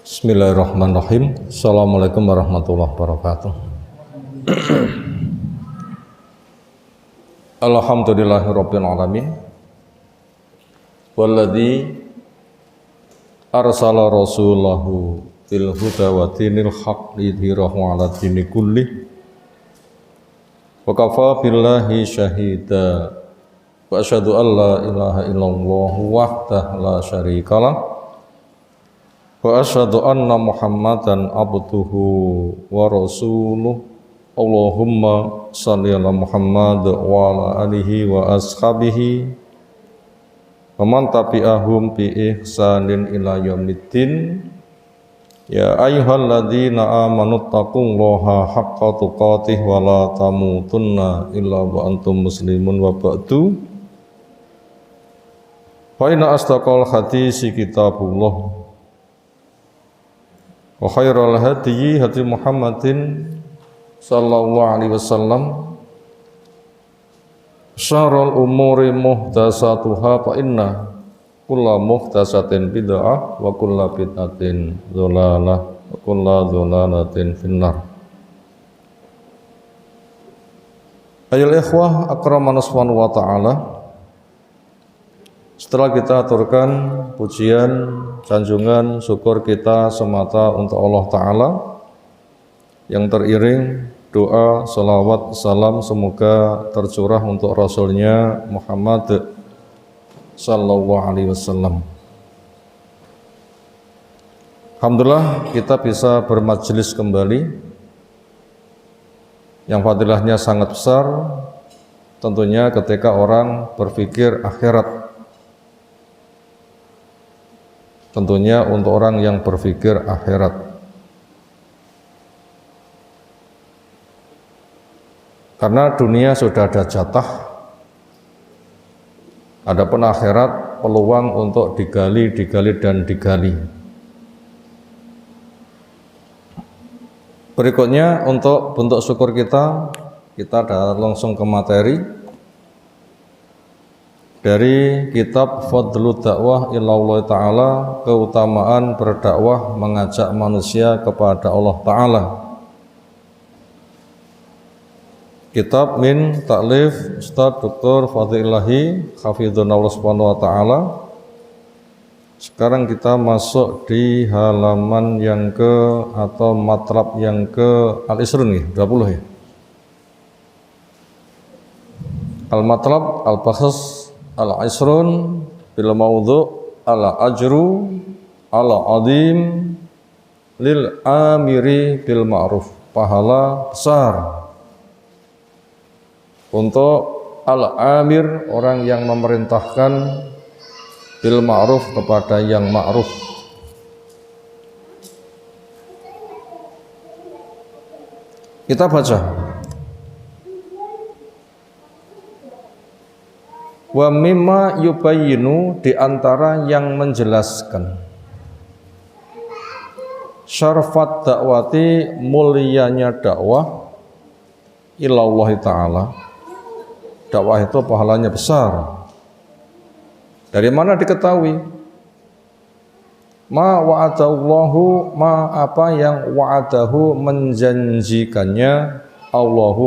Bismillahirrahmanirrahim. Assalamualaikum warahmatullahi wabarakatuh. Alhamdulillahirabbil alamin. Walladzi arsala rasulahu bil huda wa dinil haqq lidhirahu 'ala dini kullih. Wa kafa billahi syahida. Wa asyhadu an la ilaha illallah wahdahu la syarikalah. Wa asyhadu anna Muhammadan abduhu wa rasuluh. Allahumma shalli ala Muhammad wa ala alihi wa ashabihi wa man tabi'ahum bi ihsanin ila yaumiddin. Ya ayyuhalladzina amanu taqullaha haqqa tuqatih wa la tamutunna illa wa antum muslimun wa ba'du. Fa inna asdaqal hadisi kitabullah wa khairal hadyi hadi Muhammadin sallallahu alaihi wasallam. Syarrul umuri muhdatsatuha fa inna kulla muhdatsatin bid'ah wa kulla bid'atin dhalalah wa kulla dhalalatin finnar. Ayol ikhwah akramana subhanahu wa ta'ala, setelah kita aturkan pujian, sanjungan, syukur kita semata untuk Allah Ta'ala, yang teriring doa, salawat, salam semoga tercurah untuk Rasulnya Muhammad sallallahu alaihi wasallam. Alhamdulillah kita bisa bermajelis kembali yang fadilahnya sangat besar, tentunya ketika orang berpikir akhirat. Tentunya untuk orang yang berpikir akhirat. Karena dunia sudah ada jatah, adapun akhirat peluang untuk digali dan digali. Berikutnya untuk bentuk syukur kita langsung ke materi dari kitab Fadlud Dakwah Ilallah Ta'ala, keutamaan berdakwah mengajak manusia kepada Allah Ta'ala. Kitab min ta'lif Ustaz Dr. Fadlillahi Hafidhunallah Subhanahu wa Ta'ala. Sekarang kita masuk di halaman yang ke atau matlab yang ke Al-Isrun ya, 20 ya. Al-Matlab Al-Bakhs Al-Isrun bil maudhu' al-ajru al-azim lil amiri bil ma'ruf, pahala besar untuk al-amir, orang yang memerintahkan, bil ma'ruf, kepada yang ma'ruf. Kita baca wa mimma yubayyinu, di antara yang menjelaskan syarfat dakwati, mulianya dakwah, ilallah ta'ala. Dakwah itu pahalanya besar. Dari mana diketahui? Ma wa'adallahu, ma apa yang wa'adahu, menjanjikannya Allah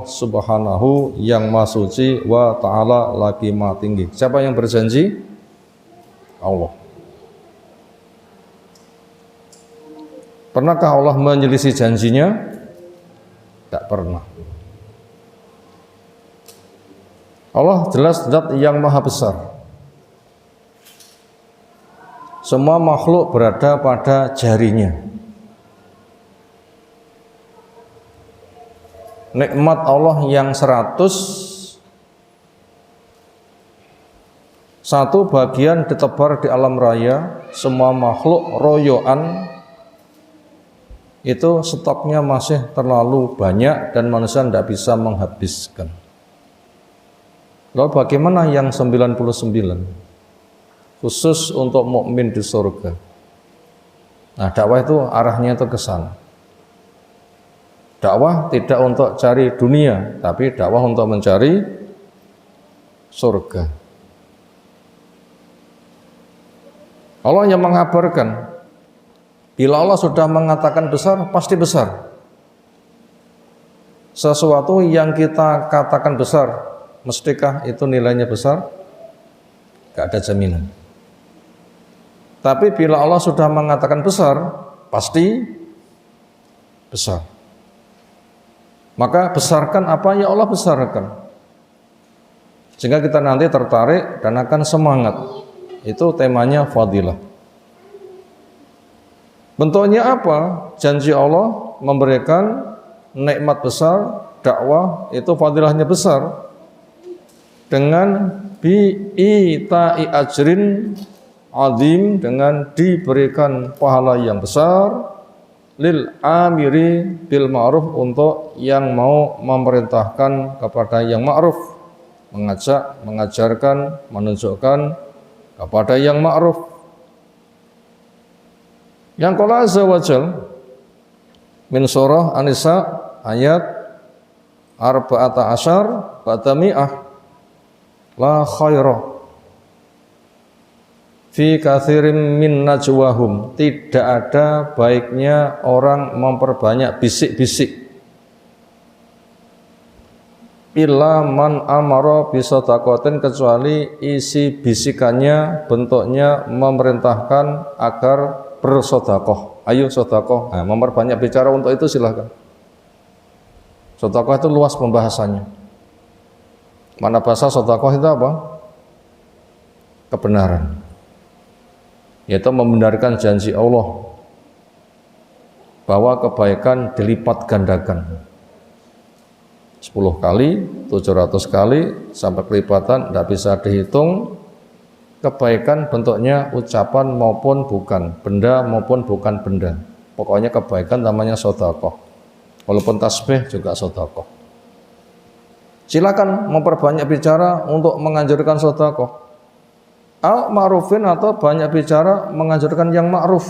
subhanahu yang maha suci, wa ta'ala lagi maha tinggi. Siapa yang berjanji? Allah. Pernahkah Allah menyelisih janjinya? Tidak pernah. Allah jelas zat yang maha besar. Semua makhluk berada pada jarinya. Nikmat Allah yang 100, satu bagian ditebar di alam raya, semua makhluk royoan, itu stoknya masih terlalu banyak dan manusia tidak bisa menghabiskan. Lalu bagaimana yang 99? Khusus untuk mukmin di surga. Nah, dakwah itu arahnya itu ke sana. Dakwah tidak untuk cari dunia, tapi dakwah untuk mencari surga. Allah yang mengabarkan Bila Allah sudah mengatakan besar, pasti besar. Sesuatu yang kita katakan besar, mestikah itu nilainya besar? Gak ada jaminan. Tapi bila Allah sudah mengatakan besar, pasti besar. Maka besarkan apa ya Allah besarkan. Sehingga kita nanti tertarik dan akan semangat. Itu temanya fadilah. Bentuknya apa? Janji Allah memberikan nikmat besar, dakwah itu fadilahnya besar. Dengan bi'ita'i ajrin azim, dengan diberikan pahala yang besar lil amiri bil ma'ruf, untuk yang mau memerintahkan kepada yang ma'ruf, mengajak, mengajarkan, menunjukkan kepada yang ma'ruf. Yang qala azza wa jal min surah An-Nisa ayat 14 ba'da mi'ah, la khaira fi katsirin min najwahum, tidak ada baiknya orang memperbanyak bisik-bisik, illa man amara bisadaqatin, kecuali isi bisikannya bentuknya memerintahkan agar bersedekah. Ayo sedekah. Nah, memperbanyak bicara untuk itu silahkan. Sedekah itu luas pembahasannya. Mana bahasa sedekah itu apa? Kebenaran. Yaitu membenarkan janji Allah bahwa kebaikan dilipat gandakan 10 kali, 700 kali sampai kelipatan, tidak bisa dihitung. Kebaikan bentuknya ucapan maupun bukan, benda maupun bukan benda. Pokoknya kebaikan namanya sedekah. Walaupun tasbih juga sedekah. Silakan memperbanyak bicara untuk menganjurkan sedekah. Al-ma'rufin, atau banyak bicara menganjurkan yang ma'ruf.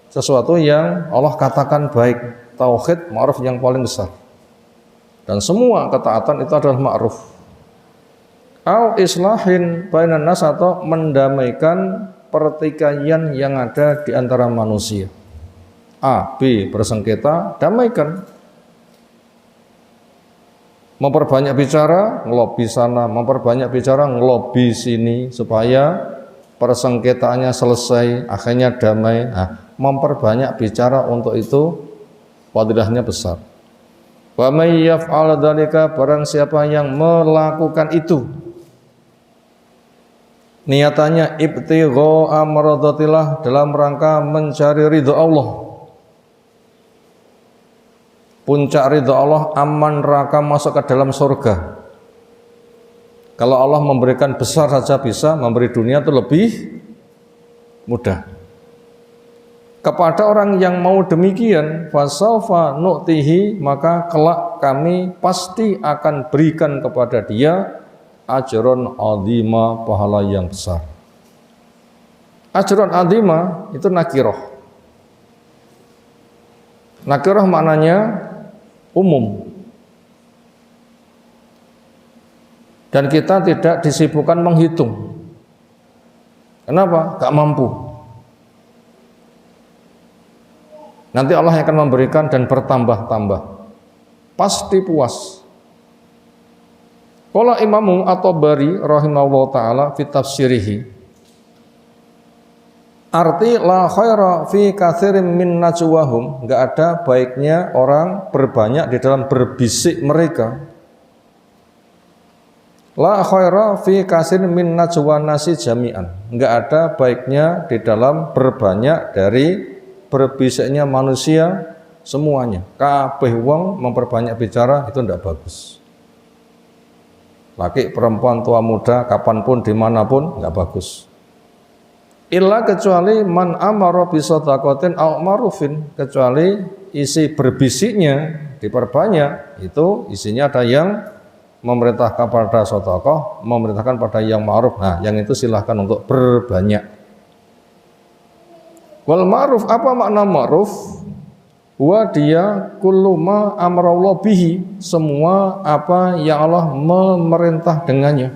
Sesuatu yang Allah katakan baik. Tauhid, ma'ruf yang paling besar. Dan semua ketaatan itu adalah ma'ruf. Au islahin bainan nas, atau mendamaikan pertikaian yang ada di antara manusia. A, B bersengketa, damaikan. Memperbanyak bicara, ngelobi sana, memperbanyak bicara, ngelobi sini, supaya persengketaannya selesai, akhirnya damai. Nah, memperbanyak bicara untuk itu fadilahnya besar. Wa may yaf'al dzalika, barang siapa yang melakukan itu, niatannya ibtigha'a maradatillah, dalam rangka mencari ridha Allah, puncak ridha Allah, aman neraka, masuk ke dalam surga. Kalau Allah memberikan besar saja bisa, memberi dunia itu lebih mudah. Kepada orang yang mau demikian, fasaufa nu'tihi, maka kelak kami pasti akan berikan kepada dia ajron azima, pahala yang besar. Ajron azima itu nakirah. Nakirah maknanya umum. Dan kita tidak disibukkan menghitung. Kenapa? Gak mampu. Nanti Allah akan memberikan dan bertambah-tambah. Pasti puas. Qala Imamu At-Tabari rahimahullah ta'ala fi tafsirihi, arti la khaira fi katsirin min najwahum, enggak ada baiknya orang berbanyak di dalam berbisik mereka. La khaira fi katsirin min najwa nasi jami'an, enggak ada baiknya di dalam berbanyak dari berbisiknya manusia semuanya. Kabeh wong memperbanyak bicara itu enggak bagus. Laki, perempuan, tua, muda, kapanpun, dimanapun, nggak bagus. Illa, kecuali man amara bisadaqatin au ma'rufin, kecuali isi berbisiknya diperbanyak, itu isinya ada yang memerintahkan pada sedekah, memerintahkan pada yang ma'ruf. Nah, yang itu silahkan untuk berbanyak. Wal ma'ruf, apa makna ma'ruf? Wa dia kullu ma amrallahu bihi, semua apa yang Allah memerintah dengannya.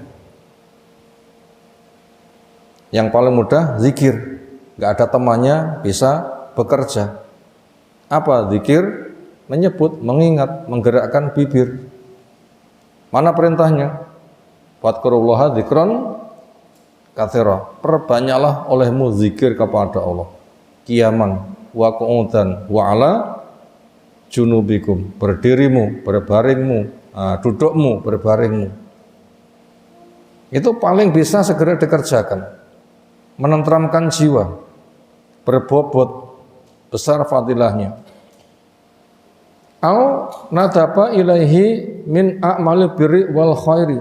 Yang paling mudah zikir. nggak ada temannya bisa bekerja. Apa zikir? Menyebut, mengingat, menggerakkan bibir. Mana perintahnya? Fadkurullaha dzikron katsira. Perbanyaklah olehmu zikir kepada Allah. Qiyaman wa qu'udan wa ala junubikum. Berdirimu, berbaringmu, dudukmu, berbaringmu. Itu paling bisa segera dikerjakan. Menenteramkan jiwa. Berbobot besar fadilahnya. Au nadaba ilaihi min a'malil birri wal khairi.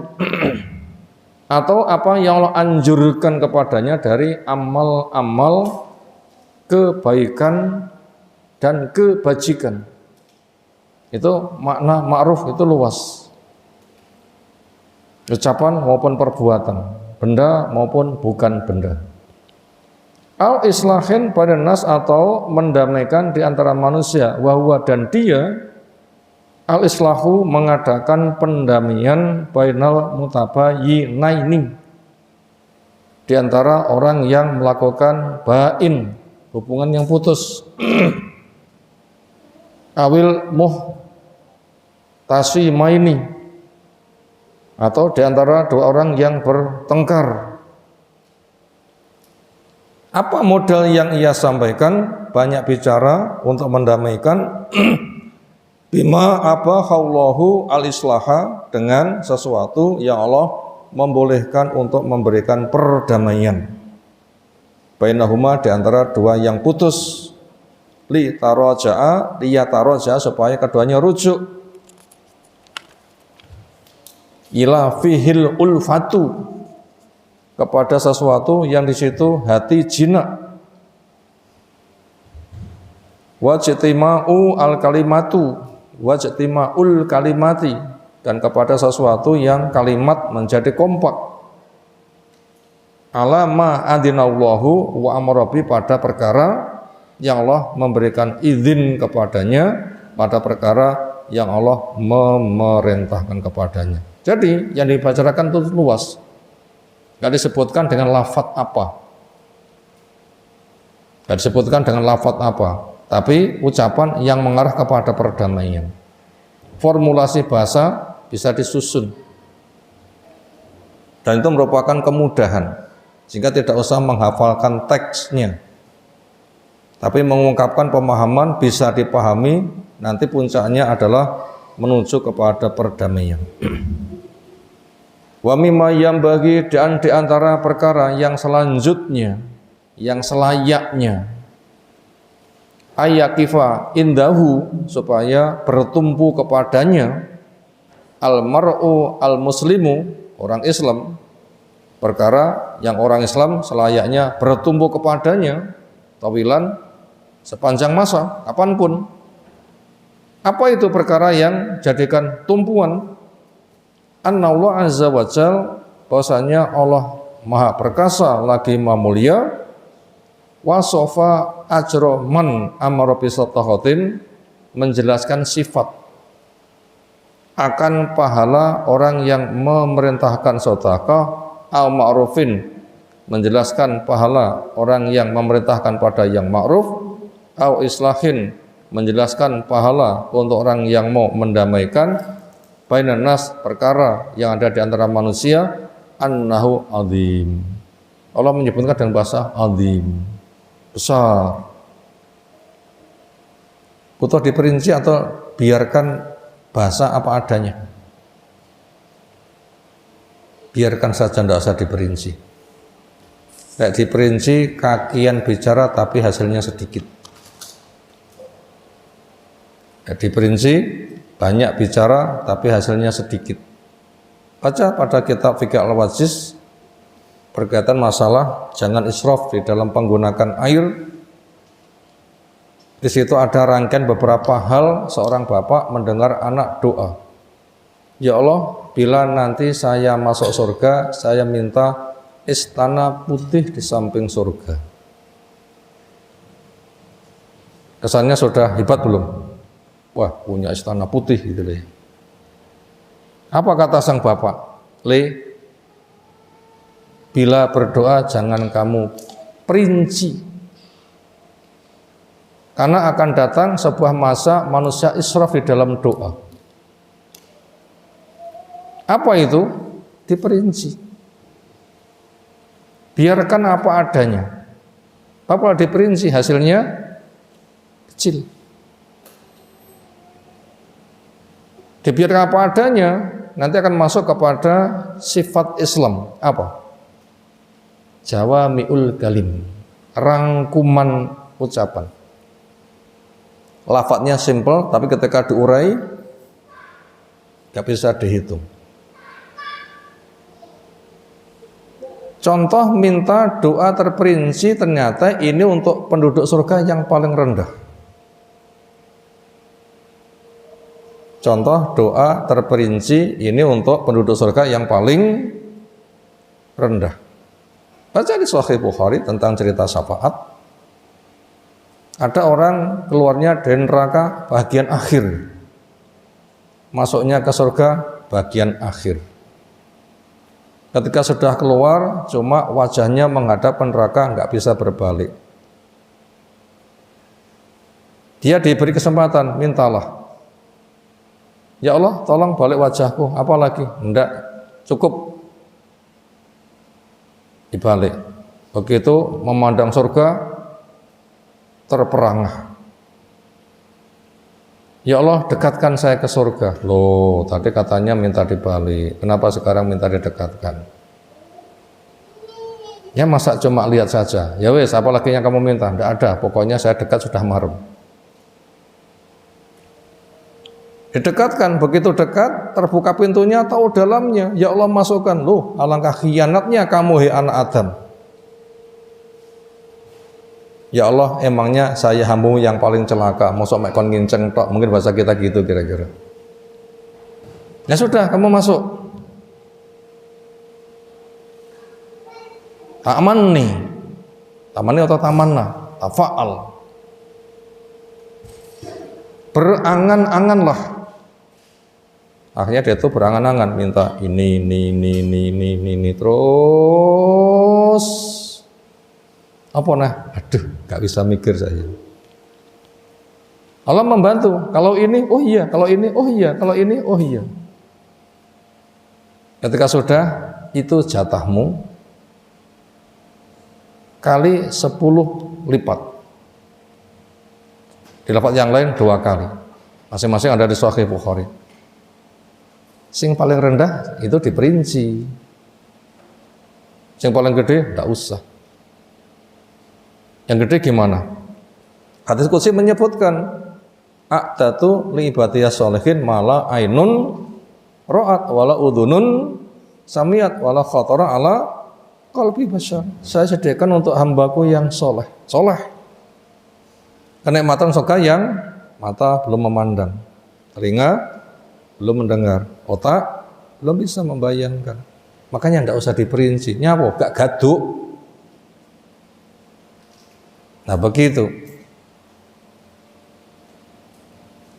Atau apa yang Allah anjurkan kepadanya dari amal-amal kebaikan dan kebajikan. Itu makna ma'ruf itu luas. Ucapan maupun perbuatan, benda maupun bukan benda. Al islahin pada nas atau mendamaikan di antara manusia, wahwa dan dia al islahu mengadakan pendamaian bainal mutabayyinaini di antara orang yang melakukan bain, hubungan yang putus. Awil muhtasimaini atau di antara dua orang yang bertengkar. Apa modal yang ia sampaikan? Banyak bicara untuk mendamaikan. Bima apa khallahu al-islaha, dengan sesuatu yang Allah membolehkan untuk memberikan perdamaian. Bainahuma, di antara dua yang putus. Li taraja'a, liyataraja'a, supaya keduanya rujuk. Ila fihil ulfatu, kepada sesuatu yang di situ hati jinak. Wajtima'u al-kalimatu, wajtima'ul kalimati, dan kepada sesuatu yang kalimat menjadi kompak. Ala ma adinallahu wa amarabi, pada perkara yang Allah memberikan izin kepadanya, pada perkara yang Allah memerintahkan kepadanya. Jadi yang dibicarakan itu luas. Gak disebutkan dengan lafadz apa, gak disebutkan dengan lafadz apa, tapi ucapan yang mengarah kepada perdamaian. Formulasi bahasa bisa disusun, dan itu merupakan kemudahan, sehingga tidak usah menghafalkan teksnya, tapi mengungkapkan pemahaman bisa dipahami. Nanti puncaknya adalah menuju kepada perdamaian. Wa mimma yang bagi, dan di antara perkara yang selanjutnya, yang selayaknya, ayakifa indahu, supaya bertumpu kepadanya, al-mar'u al-muslimu, orang Islam, perkara yang orang Islam selayaknya bertumpu kepadanya, tawilan, sepanjang masa, kapanpun. Apa itu perkara yang jadikan tumpuan? Anna Allah azza wa jal, bahwasanya Allah maha perkasa lagi maha mulia. Wasofa ajro man amara bisatahatin, menjelaskan sifat akan pahala orang yang memerintahkan sedekah. Al ma'rufin, menjelaskan pahala orang yang memerintahkan pada yang ma'ruf. Au islahin, menjelaskan pahala untuk orang yang mau mendamaikan. Bainan nas, perkara yang ada di antara manusia. Annahu azim, Allah menyebutkan dengan bahasa azim, besar. Butuh diperinci atau biarkan bahasa apa adanya? Biarkan saja, tidak usah diperinci. Tidak diperinci, kakian bicara tapi hasilnya sedikit. Tidak diperinci, banyak bicara tapi hasilnya sedikit. Baca pada kitab Fiqh al-Wajiz berkaitan masalah jangan israf di dalam penggunaan air. Di situ ada rangkaian beberapa hal seorang bapak mendengar anak doa. Ya Allah, bila nanti saya masuk surga, saya minta istana putih di samping surga. Kesannya sudah hebat belum? Wah, punya istana putih gitu deh. Apa kata sang bapak? Bila berdoa jangan kamu perinci Karena akan datang sebuah masa manusia israf di dalam doa. Apa itu? Diperinci. Biarkan apa adanya. Apa diperinci hasilnya kecil. Dibiarkan apa adanya, nanti akan masuk kepada sifat Islam. Apa? Jawami'ul kalim, rangkuman ucapan. Lafadznya simple, tapi ketika diurai gak bisa dihitung. Contoh minta doa terperinci, ternyata ini untuk penduduk surga yang paling rendah. Contoh doa terperinci ini untuk penduduk surga yang paling rendah. Baca di Sahih Bukhari tentang cerita syafaat. Ada orang keluarnya dari neraka bagian akhir, masuknya ke surga bagian akhir. Ketika sudah keluar, cuma wajahnya menghadap neraka, nggak bisa berbalik. Dia diberi kesempatan, mintalah. Ya Allah, tolong balik wajahku. Apa lagi? Enggak, cukup dibalik. Begitu memandang surga, terperangah. Ya Allah, dekatkan saya ke surga. Loh, tadi katanya minta dibalik. Kenapa sekarang minta didekatkan? Ya masa cuma lihat saja. Ya wes, apalagi yang kamu minta? Tidak ada, pokoknya saya dekat sudah marem. Didekatkan, begitu dekat, terbuka pintunya, tahu dalamnya. Ya Allah, masukkan. Loh, alangkah khianatnya kamu, hei anak Adam. Ya Allah, emangnya saya hambamu yang paling celaka, mosok mek kon nginceng tok, mungkin bahasa kita gitu kira-kira. Ya sudah, kamu masuk. Taman nih atau tamanna, tafa'al. Berangan-anganlah. Akhirnya dia tuh berangan-angan, minta ini terus. Apa nah? Aduh, gak bisa mikir saya. Allah membantu. Kalau ini, oh iya. Kalau ini, oh iya. Kalau ini, oh iya. Ketika sudah, itu jatahmu kali 10 lipat. Di lafaz yang lain 2 kali. Masing-masing ada di Sahih Bukhari. Sing paling rendah itu diperinci. Sing paling gede, tidak usah. Yang gede gimana? Hadis qudsi menyebutkan a'datu li ibadiyas sholihin mala ainun ra'at wala udhunun samiyat wala khatara ala qalbi bashar. Saya sediakan untuk hambaku yang soleh. Kenikmatan surga yang mata belum memandang, telinga belum mendengar, otak belum bisa membayangkan. Makanya tidak usah diperinci. Nyawo gak gaduk. Nah begitu,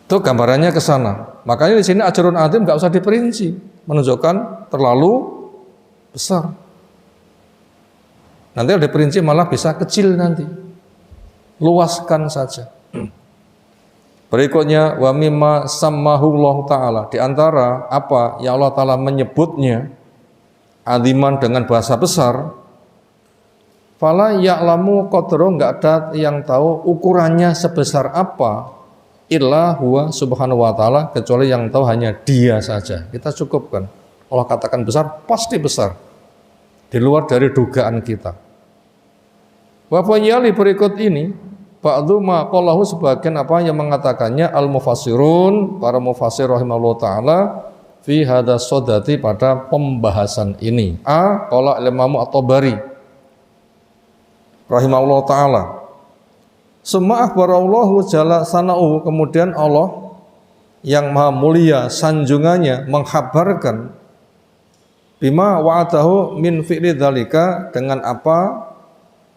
itu gambarannya ke sana. Makanya di sini ajrun adzim nggak usah diperinci, menunjukkan terlalu besar. Nanti kalau diperinci malah bisa kecil nanti. Luaskan saja. Berikutnya wa mimma sammahullahu taala, di antara apa yang Allah taala menyebutnya adziman dengan bahasa besar. Fala ya'lamu qadra, enggak ada yang tahu ukurannya sebesar apa illa huwa subhanahu wa ta'ala, kecuali yang tahu hanya dia saja. Kita cukupkan. Allah katakan besar, pasti besar. Di luar dari dugaan kita. Wa fayali berikut ini, ba'du ma qallahu, sebagian apa yang mengatakannya al-mufassirun, para mufassir rahimahullah ta'ala fi hadas sodati, pada pembahasan ini. Qala al-Imam At-Tabari rahimahullah ta'ala, summa akhbarallahu jalla sana'uhu, kemudian Allah yang maha mulia sanjungannya menghabarkan bima wa'adahu min fi'li dzalika, dengan apa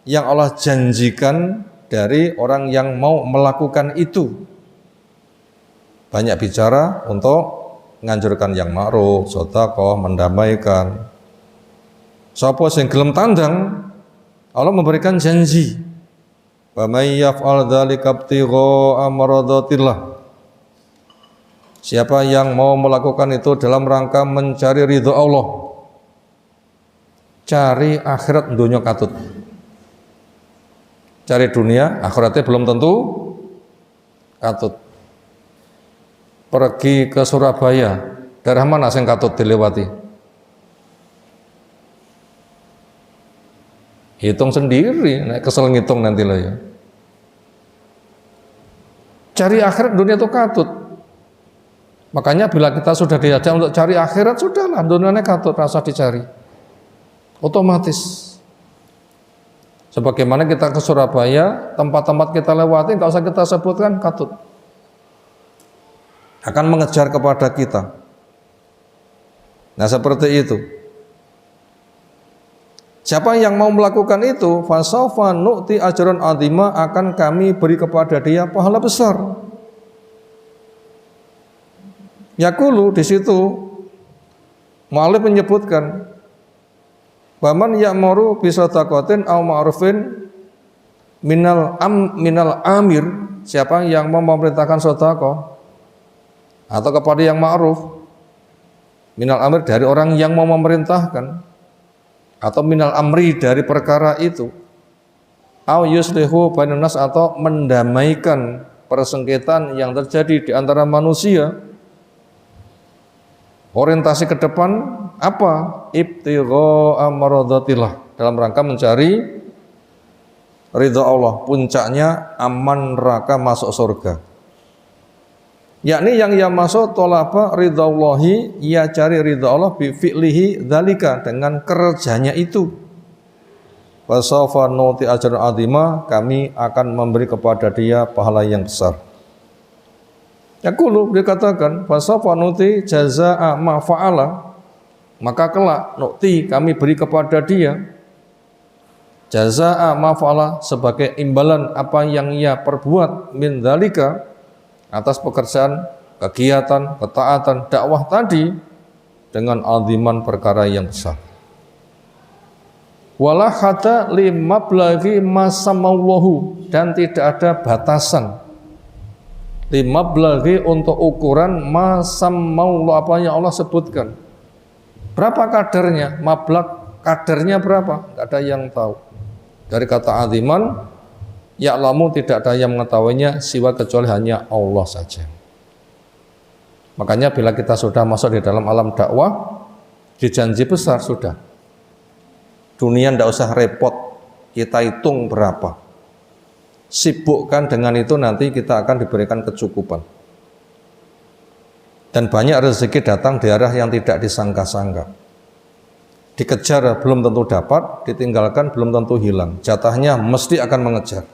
yang Allah janjikan dari orang yang mau melakukan itu. Banyak bicara untuk menganjurkan yang ma'ruf, sedekah, mendamaikan. Sapa sing gelem tandang, Allah memberikan janji Wa may yaf'al dzalika ibtigha'a maradatillah. Siapa yang mau melakukan itu dalam rangka mencari ridho Allah, cari akhirat dunia katut. Cari dunia, akhiratnya belum tentu katut. Pergi ke Surabaya, daerah mana sing katut dilewati? Hitung sendiri, nek kesel ngitung nanti lah ya. Cari akhirat dunia itu katut. Makanya bila kita sudah diajak untuk cari akhirat, sudahlah dunianya katut, rasa dicari. Otomatis. Sebagaimana kita ke Surabaya, tempat-tempat kita lewati, nggak usah kita sebutkan, katut. Akan mengejar kepada kita. Nah seperti itu. Siapa yang mau melakukan itu, fasawfa nu'ti ajran 'azima, akan kami beri kepada dia pahala besar. Yaqulu, di situ mu'allif menyebutkan waman ya'muru bi shadaqatin aw ma'rufin minal amir, siapa yang mau memerintahkan sedekah atau kepada yang ma'ruf, minal amir dari orang yang mau memerintahkan, atau minal amri dari perkara itu, au yuslihu bainan nas, atau mendamaikan persengketaan yang terjadi di antara manusia. Orientasi ke depan apa? Ibtigha'a maradatillah, dalam rangka mencari ridha Allah, puncaknya aman neraka masuk surga. Yakni yang ia masuk tolaba ridhallahi, ia cari ridha Allah bi fi'lihi dzalika, dengan kerjanya itu. Wa sawfa nuti ajran 'azima, kami akan memberi kepada dia pahala yang besar. Yaqulu, dikatakan fa sawfa nuti jazaa'a ma fa'ala, maka kelak nuti kami beri kepada dia jazaa'a ma fa'ala, sebagai imbalan apa yang ia perbuat, min dzalika, atas pekerjaan, kegiatan, ketaatan, dakwah tadi, dengan aziman perkara yang besar. Wala hada limablaghi masamallahu, dan tidak ada batasan limablaghi untuk ukuran masamallahu, apa yang Allah sebutkan. Berapa kadarnya? Mablag kadarnya berapa? Tidak ada yang tahu. Dari kata aziman, ya'lamu, tidak ada yang mengetahuinya siwa kecuali hanya Allah saja. Makanya bila kita sudah masuk di dalam alam dakwah, dijanji besar sudah. Dunia tidak usah repot, kita hitung berapa. Sibukkan dengan itu, nanti kita akan diberikan kecukupan. Dan banyak rezeki datang di arah yang tidak disangka-sangka. Dikejar belum tentu dapat, ditinggalkan belum tentu hilang. Jatahnya mesti akan mengejar.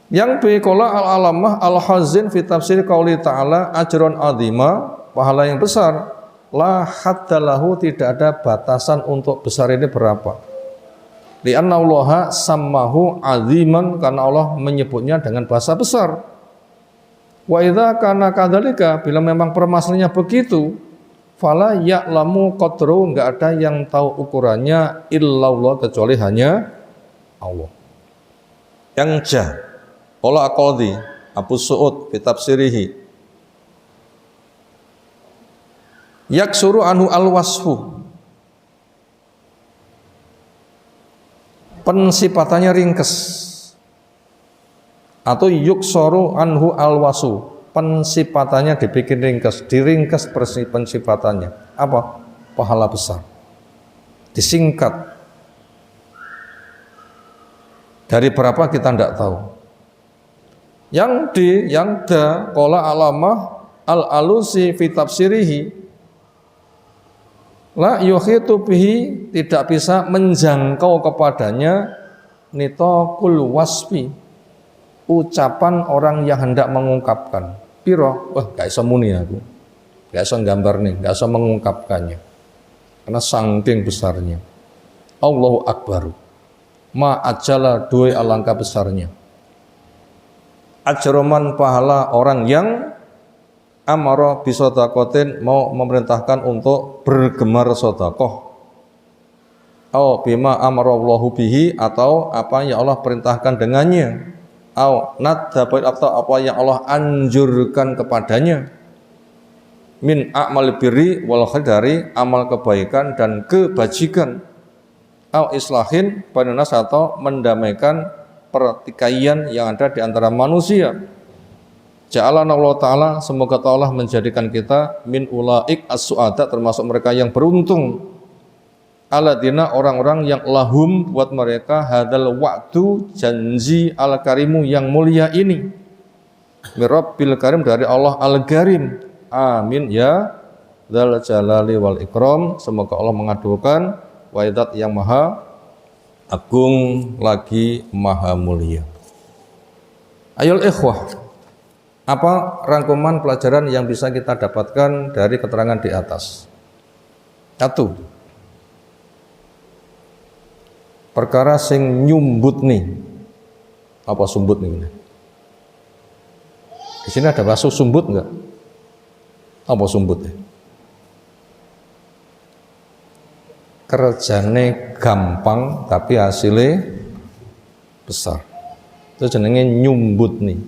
Yang biqola al-alamah al-hazin fi tafsir qauli ta'ala ajron azima, pahala yang besar, la haddalahu, tidak ada batasan untuk besar ini berapa. Li'anna allaha sammahu aziman, karena Allah menyebutnya dengan bahasa besar. Wa idza kana kadzalika, bila memang permasalahannya begitu, fala ya'lamu qadru, enggak ada yang tahu ukurannya illallah, kecuali hanya Allah. Yang jah qala Aqadhi Abu Su'ud fi tafsirihi, yaksuru anhu al-wasfu, pensifatannya ringkes, atau yuksoru anhu al-wasu, pensifatannya dibikin ringkes, diringkes pensifatannya. Apa? Pahala besar. Disingkat. Dari berapa kita tidak tahu. Yang qala alamah al-alusi fi tafsirihi, la yuhitu bihi, tidak bisa menjangkau kepadanya nitaqul wasfi, ucapan orang yang hendak mengungkapkan. Piro, wah gak iso muni aku, gak iso gambar nih, gak iso mengungkapkannya, karena saking besarnya. Allahu Akbar, ma ajala, dua alangkah besarnya. Ajroman, pahala orang yang amara bisodakotin, mau memerintahkan untuk bergemar sodakoh. au bima amarallahu bihi, atau apa yang Allah perintahkan dengannya, au nadzabain, atau apa yang Allah anjurkan kepadanya, min a'mal birri wal khair, dari amal kebaikan dan kebajikan, au islahin bainan nas, atau mendamaikan pertikaian yang ada di antara manusia. Ja'alana Allah Ta'ala, semoga Allah menjadikan kita min ulaik as-su'ada, termasuk mereka yang beruntung, aladina, orang-orang yang lahum, buat mereka, hadal waktu, janji al-karimu, yang mulia ini, mirabbil karim, dari Allah al-karim. Amin ya dzal jalali wal ikram. Semoga Allah mengabulkan waidat yang maha agung lagi maha mulia. Ayol ikhwah, apa rangkuman pelajaran yang bisa kita dapatkan dari keterangan di atas? Satu, perkara sing nyumbut nih. Apa sumbut nih? Di sini ada bahasa sumbut enggak? Apa sumbut? Kerjane gampang tapi hasilnya besar. Itu jenenge nyumbut nih.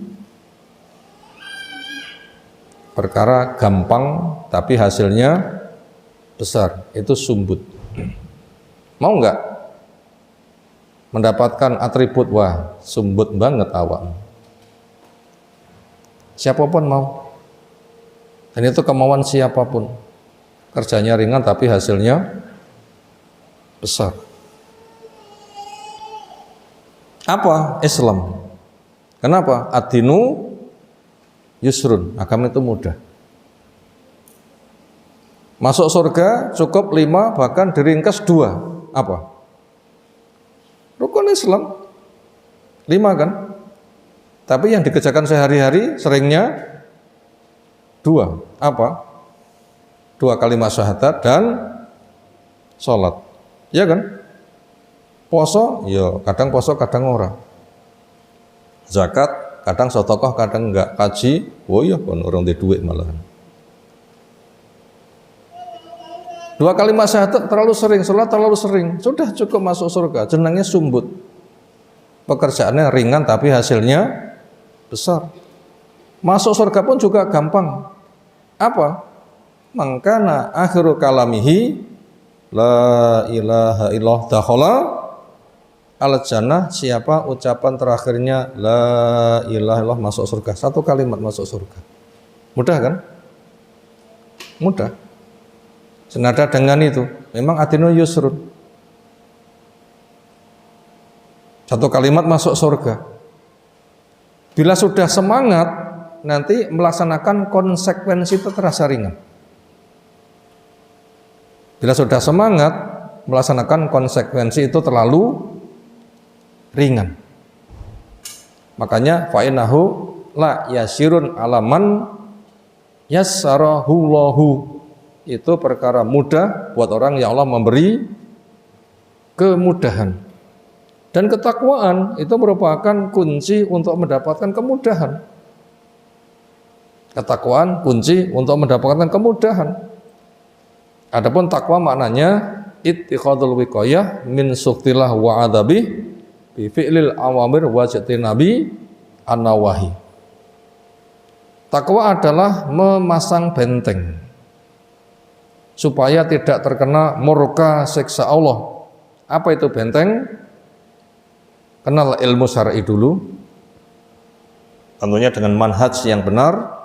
Perkara gampang tapi hasilnya besar, itu sumbut. Mau enggak mendapatkan atribut wah sumbut banget awak? Siapapun mau. Dan itu kemauan siapapun. Kerjanya ringan tapi hasilnya besar. Apa Islam? Kenapa? Ad-dinu yusrun, agama itu mudah. Masuk surga cukup 5, bahkan diringkas 2. Apa? Rukun Islam 5 kan? Tapi yang dikerjakan sehari-hari seringnya 2. Apa? 2 kalimat syahadat dan sholat. Ya kan? Poso, ya kadang poso kadang ora. Zakat, kadang sedekah kadang enggak. Kaji, oh ya kon orang di duit malahan. 2 kalimat syahadat terlalu sering, sholat terlalu sering, sudah cukup masuk surga. Jenengnya sumbut. Pekerjaannya ringan tapi hasilnya besar. Masuk surga pun juga gampang. Apa? Mangkana akhiru kalamihi la ilaha illallah dakhala al jannah. Siapa ucapan terakhirnya la ilaha illallah masuk surga. 1 kalimat masuk surga. Mudah kan? Mudah. Senada dengan itu, memang ad-dinu yusrun. 1 kalimat masuk surga. Bila sudah semangat, nanti melaksanakan konsekuensi itu terasa ringan. Bila sudah semangat, melaksanakan konsekuensi itu terlalu ringan. Makanya fa'inahu la yasirun alaman yassarahullahu. Itu perkara mudah buat orang yang Allah memberi kemudahan. Dan ketakwaan itu merupakan kunci untuk mendapatkan kemudahan. Ketakwaan kunci untuk mendapatkan kemudahan. Adapun takwa maknanya ittikhadul wiqayah min suktillah wa adabi bi fi'lil awamir wa jtinabi an-nawahi. Takwa adalah memasang benteng supaya tidak terkena murka siksa Allah. Apa itu benteng? Kenal ilmu syar'i dulu. Tentunya dengan manhaj yang benar.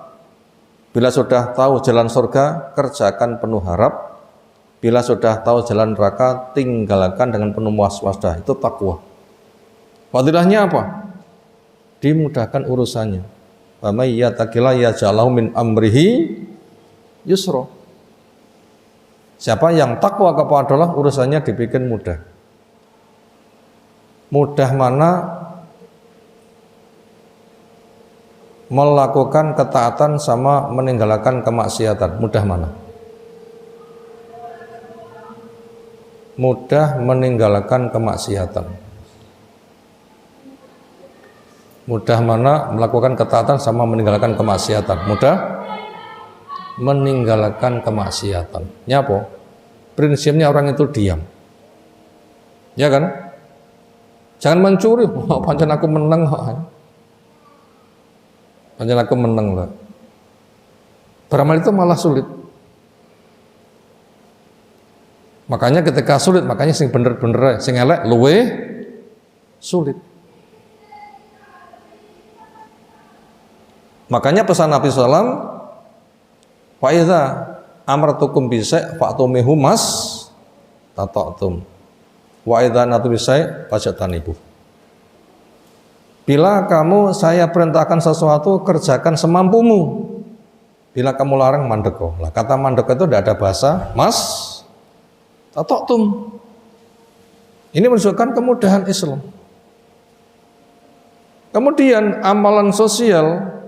Bila sudah tahu jalan surga, kerjakan penuh harap. Bila sudah tahu jalan neraka, tinggalkan dengan penuh waspada. Itu takwa. Fadilahnya apa? Dimudahkan urusannya. Wa may yattaqillah yaj'alhu min amrihi yusra. Siapa yang takwa kepada Allah, urusannya dibikin mudah. Mudah mana? Melakukan ketaatan sama meninggalkan kemaksiatan. Mudah mana? Mudah meninggalkan kemaksiatan. Mudah mana melakukan ketaatan sama meninggalkan kemaksiatan? Mudah meninggalkan kemaksiatan. Nyapa? Prinsipnya orang itu diam. Ya kan? Jangan mencuri, pancen aku menang kok. Pancen aku menang lah. Beramal itu malah sulit. Makanya ketika sulit, makanya sing bener-bener sing elek luwe sulit. Makanya pesan Nabi sallam, fa iza amartukum bisai fa'tumihu mas tata'tum wa idza natu bisai fajatanibu. Bila kamu saya perintahkan sesuatu, kerjakan semampumu. Bila kamu larang, mandeko. Lah kata mandeko itu tidak ada bahasa mas tata'tum. Ini menunjukkan kemudahan Islam. Kemudian amalan sosial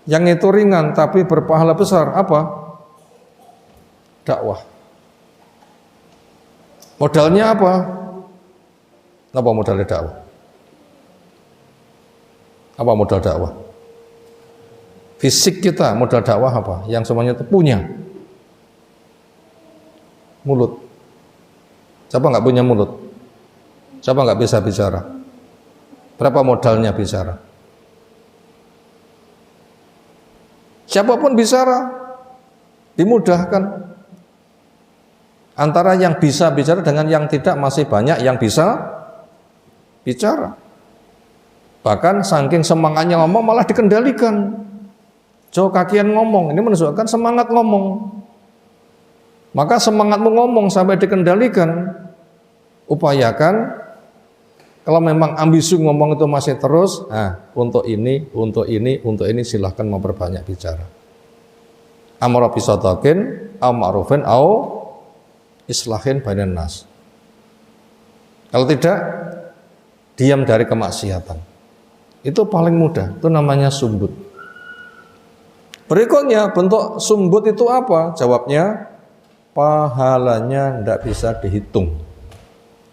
yang itu ringan tapi berpahala besar apa? Dakwah. Modalnya apa? Apa modalnya dakwah? Apa modal dakwah? Fisik kita modal dakwah apa? Yang semuanya itu punya mulut. Siapa nggak punya mulut? Siapa nggak bisa bicara? Berapa modalnya bicara? Siapapun bicara, dimudahkan. Antara yang bisa bicara dengan yang tidak masih banyak yang bisa bicara. Bahkan saking semangatnya ngomong malah dikendalikan. Jauh kakian ngomong, ini menunjukkan semangat ngomong. Maka semangatmu ngomong sampai dikendalikan, upayakan. Kalau memang ambisi ngomong itu masih terus, untuk ini silahkan memperbanyak bicara. Amara bisadakin, au ma'rufin, au islahin bainan nas. Kalau tidak, diam dari kemaksiatan. Itu paling mudah, itu namanya sumbut. Berikutnya, bentuk sumbut itu apa? Jawabnya, pahalanya tidak bisa dihitung.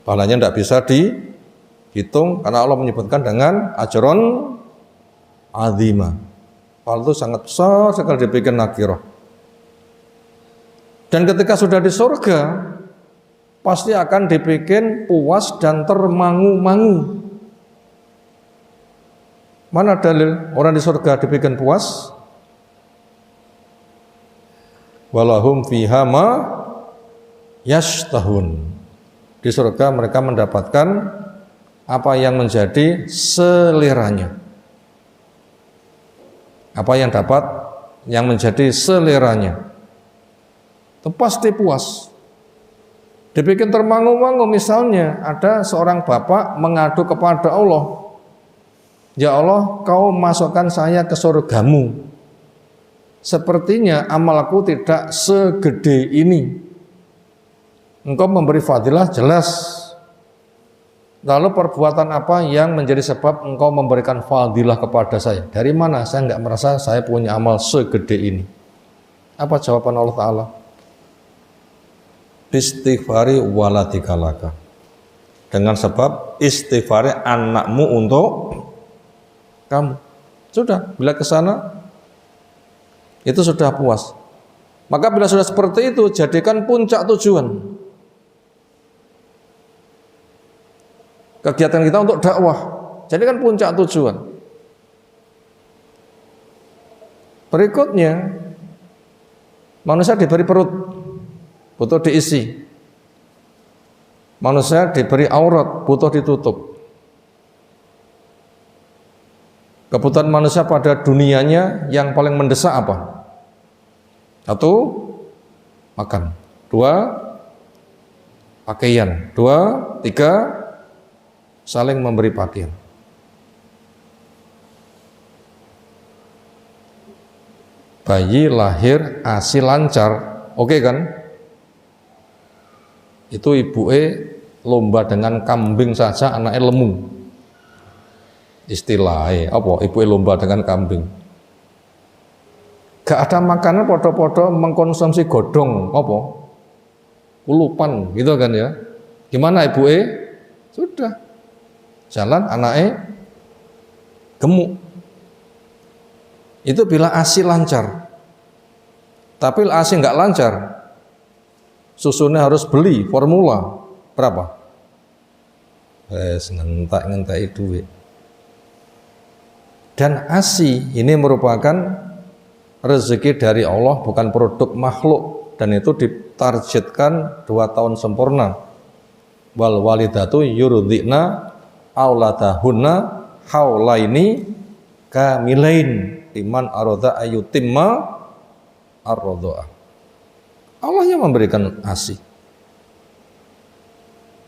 Pahalanya tidak bisa dihitung karena Allah menyebutkan dengan ajron azima. Pahala itu sangat besar sekali dibikin nakirah. Dan ketika sudah di surga pasti akan dibikin puas dan termangu-mangu. Mana dalil orang di surga dibikin puas? Walahum fiha ma yashtahun. Di surga mereka mendapatkan apa yang menjadi seleranya. Apa yang menjadi seleranya. Itu pasti puas. Dibikin termangu-mangu, misalnya ada seorang bapak mengadu kepada Allah, ya Allah, kau masukkan saya ke surgamu. Sepertinya amalku tidak segede ini. Engkau memberi fadilah jelas. Lalu perbuatan apa yang menjadi sebab engkau memberikan fadilah kepada saya? Dari mana? Saya nggak merasa saya punya amal segede ini. Apa jawaban Allah Ta'ala? Istighfari waladikalaka. Dengan sebab istighfari anakmu untuk kamu. Sudah, bila ke sana itu sudah puas. Maka bila sudah seperti itu, jadikan puncak tujuan kegiatan kita untuk dakwah. Jadikan puncak tujuan. Berikutnya, manusia diberi perut, butuh diisi. Manusia diberi aurat, butuh ditutup. Kebutuhan manusia pada dunianya yang paling mendesak apa? Satu, makan. Dua, pakaian. Dua, tiga, saling memberi pakaian. Bayi lahir ASI lancar, oke kan? Itu ibuke lomba dengan kambing saja, anaknya lemu. Istilahnya apa? Ibuke lomba dengan kambing. Gak ada makanan, podo-podo mengkonsumsi godong, apa? Kulupan, gitu kan ya? Gimana ibuke? Sudah jalan, anaknya gemuk. Itu bila ASI lancar. Tapi ASI nggak lancar, susunya harus beli formula. Berapa? Ngentak duit. Dan ASI ini merupakan rezeki dari Allah, bukan produk makhluk, dan itu ditargetkan 2 tahun sempurna. Wal walidatu yurdi'na auladahunna haulaini kamilain liman arada ayutimma ar-radha'ah. Allah yang memberikan ASI.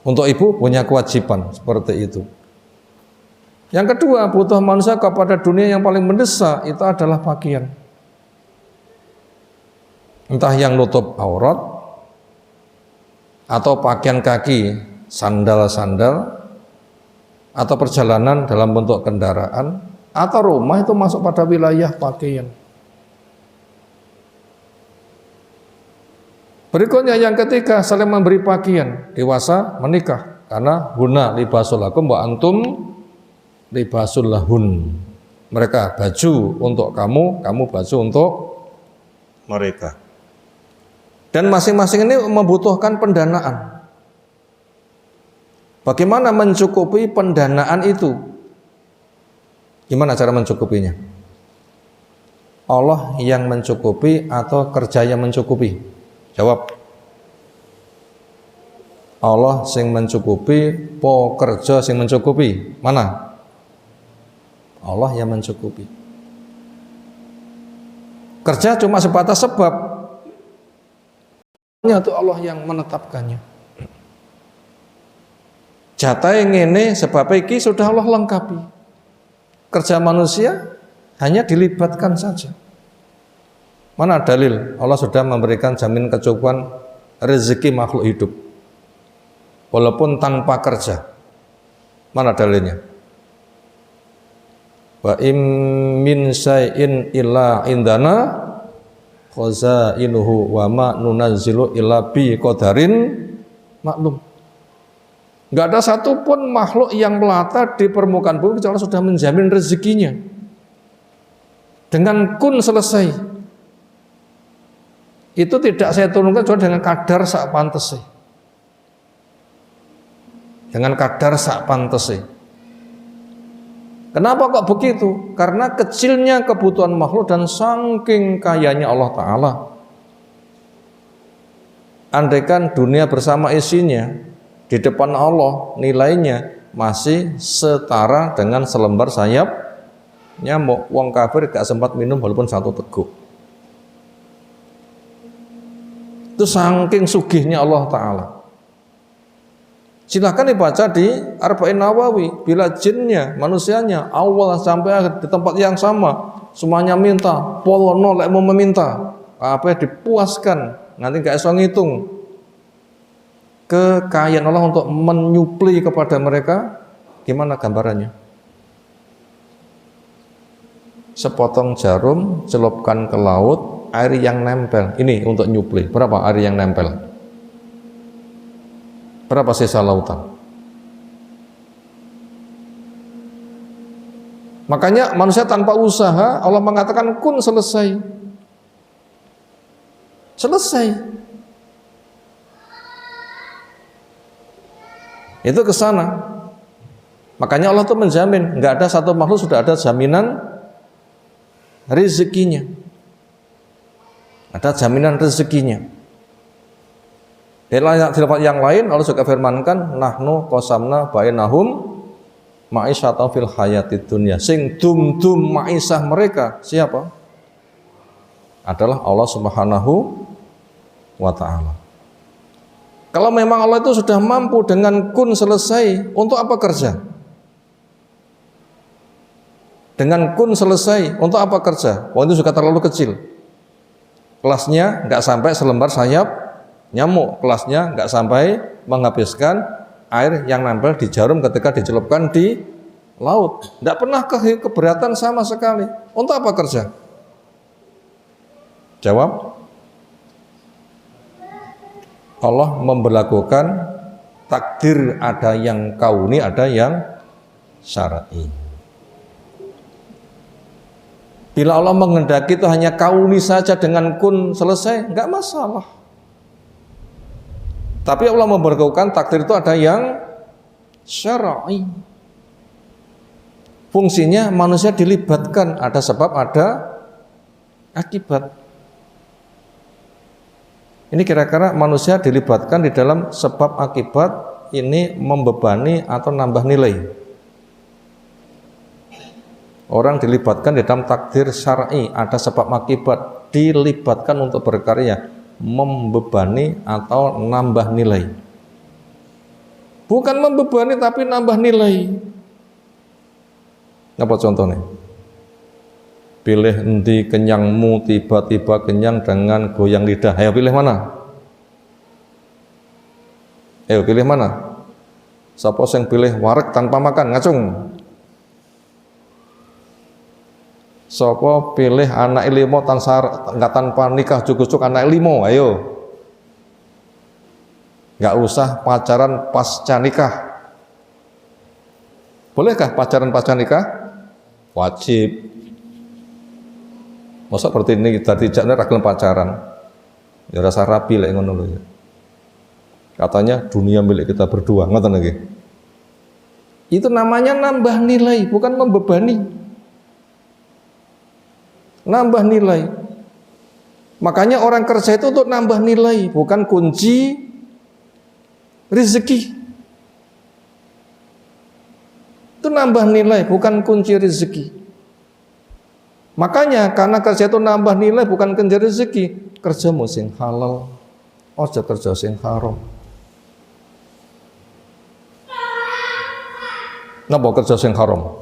Untuk ibu punya kewajiban seperti itu. Yang kedua, butuh manusia kepada dunia yang paling mendesak itu adalah pakaian. Entah yang nutup aurat atau pakaian kaki, sandal-sandal, atau perjalanan dalam bentuk kendaraan, atau rumah itu masuk pada wilayah pakaian. Berikutnya yang ketiga, saling memberi pakaian. Dewasa menikah, karena hunna libasul lakum wa antum libasul lahun. Mereka baju untuk kamu, kamu baju untuk mereka. Dan masing-masing ini membutuhkan pendanaan. Bagaimana mencukupi pendanaan itu? Gimana cara mencukupinya? Allah yang mencukupi atau kerja yang mencukupi? Jawab. Allah sing mencukupi, po kerja sing mencukupi? Mana? Allah yang mencukupi. Kerja cuma sebatas sebab. Itu Allah yang menetapkannya. Jatah yang ini sebab iki sudah Allah lengkapi. Kerja manusia hanya dilibatkan saja. Mana dalil Allah sudah memberikan jamin kecukupan rezeki makhluk hidup walaupun tanpa kerja? Mana dalilnya? Wa im min syai'in illa indana khazainuhu wa ma nunazzilu illa bi qadarin maklum. Enggak ada satupun makhluk yang melata di permukaan bumi kecuali sudah menjamin rezekinya. Dengan kun selesai. Itu tidak saya turunkan kecuali dengan kadar sak pantese. Dengan kadar sak pantese. Kenapa kok begitu? Karena kecilnya kebutuhan makhluk dan saking kayanya Allah Ta'ala. Andaikan dunia bersama isinya di depan Allah nilainya masih setara dengan selembar sayap nyamuk. Wong kafir gak sempat minum walaupun 1 teguk. Itu saking sugihnya Allah Ta'ala. Silahkan dibaca di Arba'in Nawawi. Bila jinnya, manusianya, awal sampai akhir di tempat yang sama, semuanya minta, polono lek mau meminta, apa dipuaskan, nanti gak iso ngitung. Kekayaan Allah untuk menyupli kepada mereka, gimana gambarannya? Sepotong jarum, celupkan ke laut, air yang nempel. Ini untuk nyupli. Berapa air yang nempel? Berapa sisa lautan? Makanya manusia tanpa usaha, Allah mengatakan kun selesai. Selesai. Itu ke sana. Makanya Allah tuh menjamin, nggak ada satu makhluk sudah ada jaminan rezekinya. Ada jaminan rezekinya. Di tempat yang lain Allah juga firmankan nahnu qasamna bainahum ma'isyatan fil hayatid dunya. Sing dum-dum ma'isyah mereka siapa? Adalah Allah Subhanahu wa ta'ala. Kalau memang Allah itu sudah mampu dengan kun selesai, untuk apa kerja? Dengan kun selesai, untuk apa kerja? Oh, itu juga terlalu kecil. Kelasnya nggak sampai selembar sayap nyamuk, kelasnya nggak sampai menghabiskan air yang nempel di jarum ketika dicelupkan di laut. Nggak pernah keberatan sama sekali. Untuk apa kerja? Jawab. Allah memberlakukan takdir, ada yang kauni, ada yang syar'i. Bila Allah menghendaki itu hanya kauni saja dengan kun selesai, nggak masalah. Tapi Allah memberitahukan takdir itu ada yang syar'i. Fungsinya manusia dilibatkan, ada sebab, ada akibat. Ini kira-kira manusia dilibatkan di dalam sebab akibat ini membebani atau nambah nilai. Orang dilibatkan di dalam takdir syar'i, ada sebab akibat, dilibatkan untuk berkarya, membebani atau nambah nilai. Bukan membebani tapi nambah nilai. Apa contohnya? Pilih endi kenyangmu, tiba-tiba kenyang dengan goyang lidah. Ayo pilih mana? Ayo pilih mana? Siapa yang pilih wareg tanpa makan, ngacung? Siapa pilih anak limo nggak tanpa nikah cukup anak limo? Ayo. Nggak usah pacaran pasca nikah. Bolehkah pacaran pasca nikah? Wajib. Masa seperti ini kita tidak ragil pacaran, ya rasa rapi lah ngono lho. Katanya dunia milik kita berdua, ngoten lagi. Itu namanya nambah nilai, bukan membebani. Nambah nilai. Makanya orang kerja itu untuk nambah nilai, bukan kunci rezeki. Itu nambah nilai, bukan kunci rezeki. Makanya karena kerja itu nambah nilai bukan kerja rezeki, kerja sing halal, ojo kerja sing haram. Napa kerja sing haram?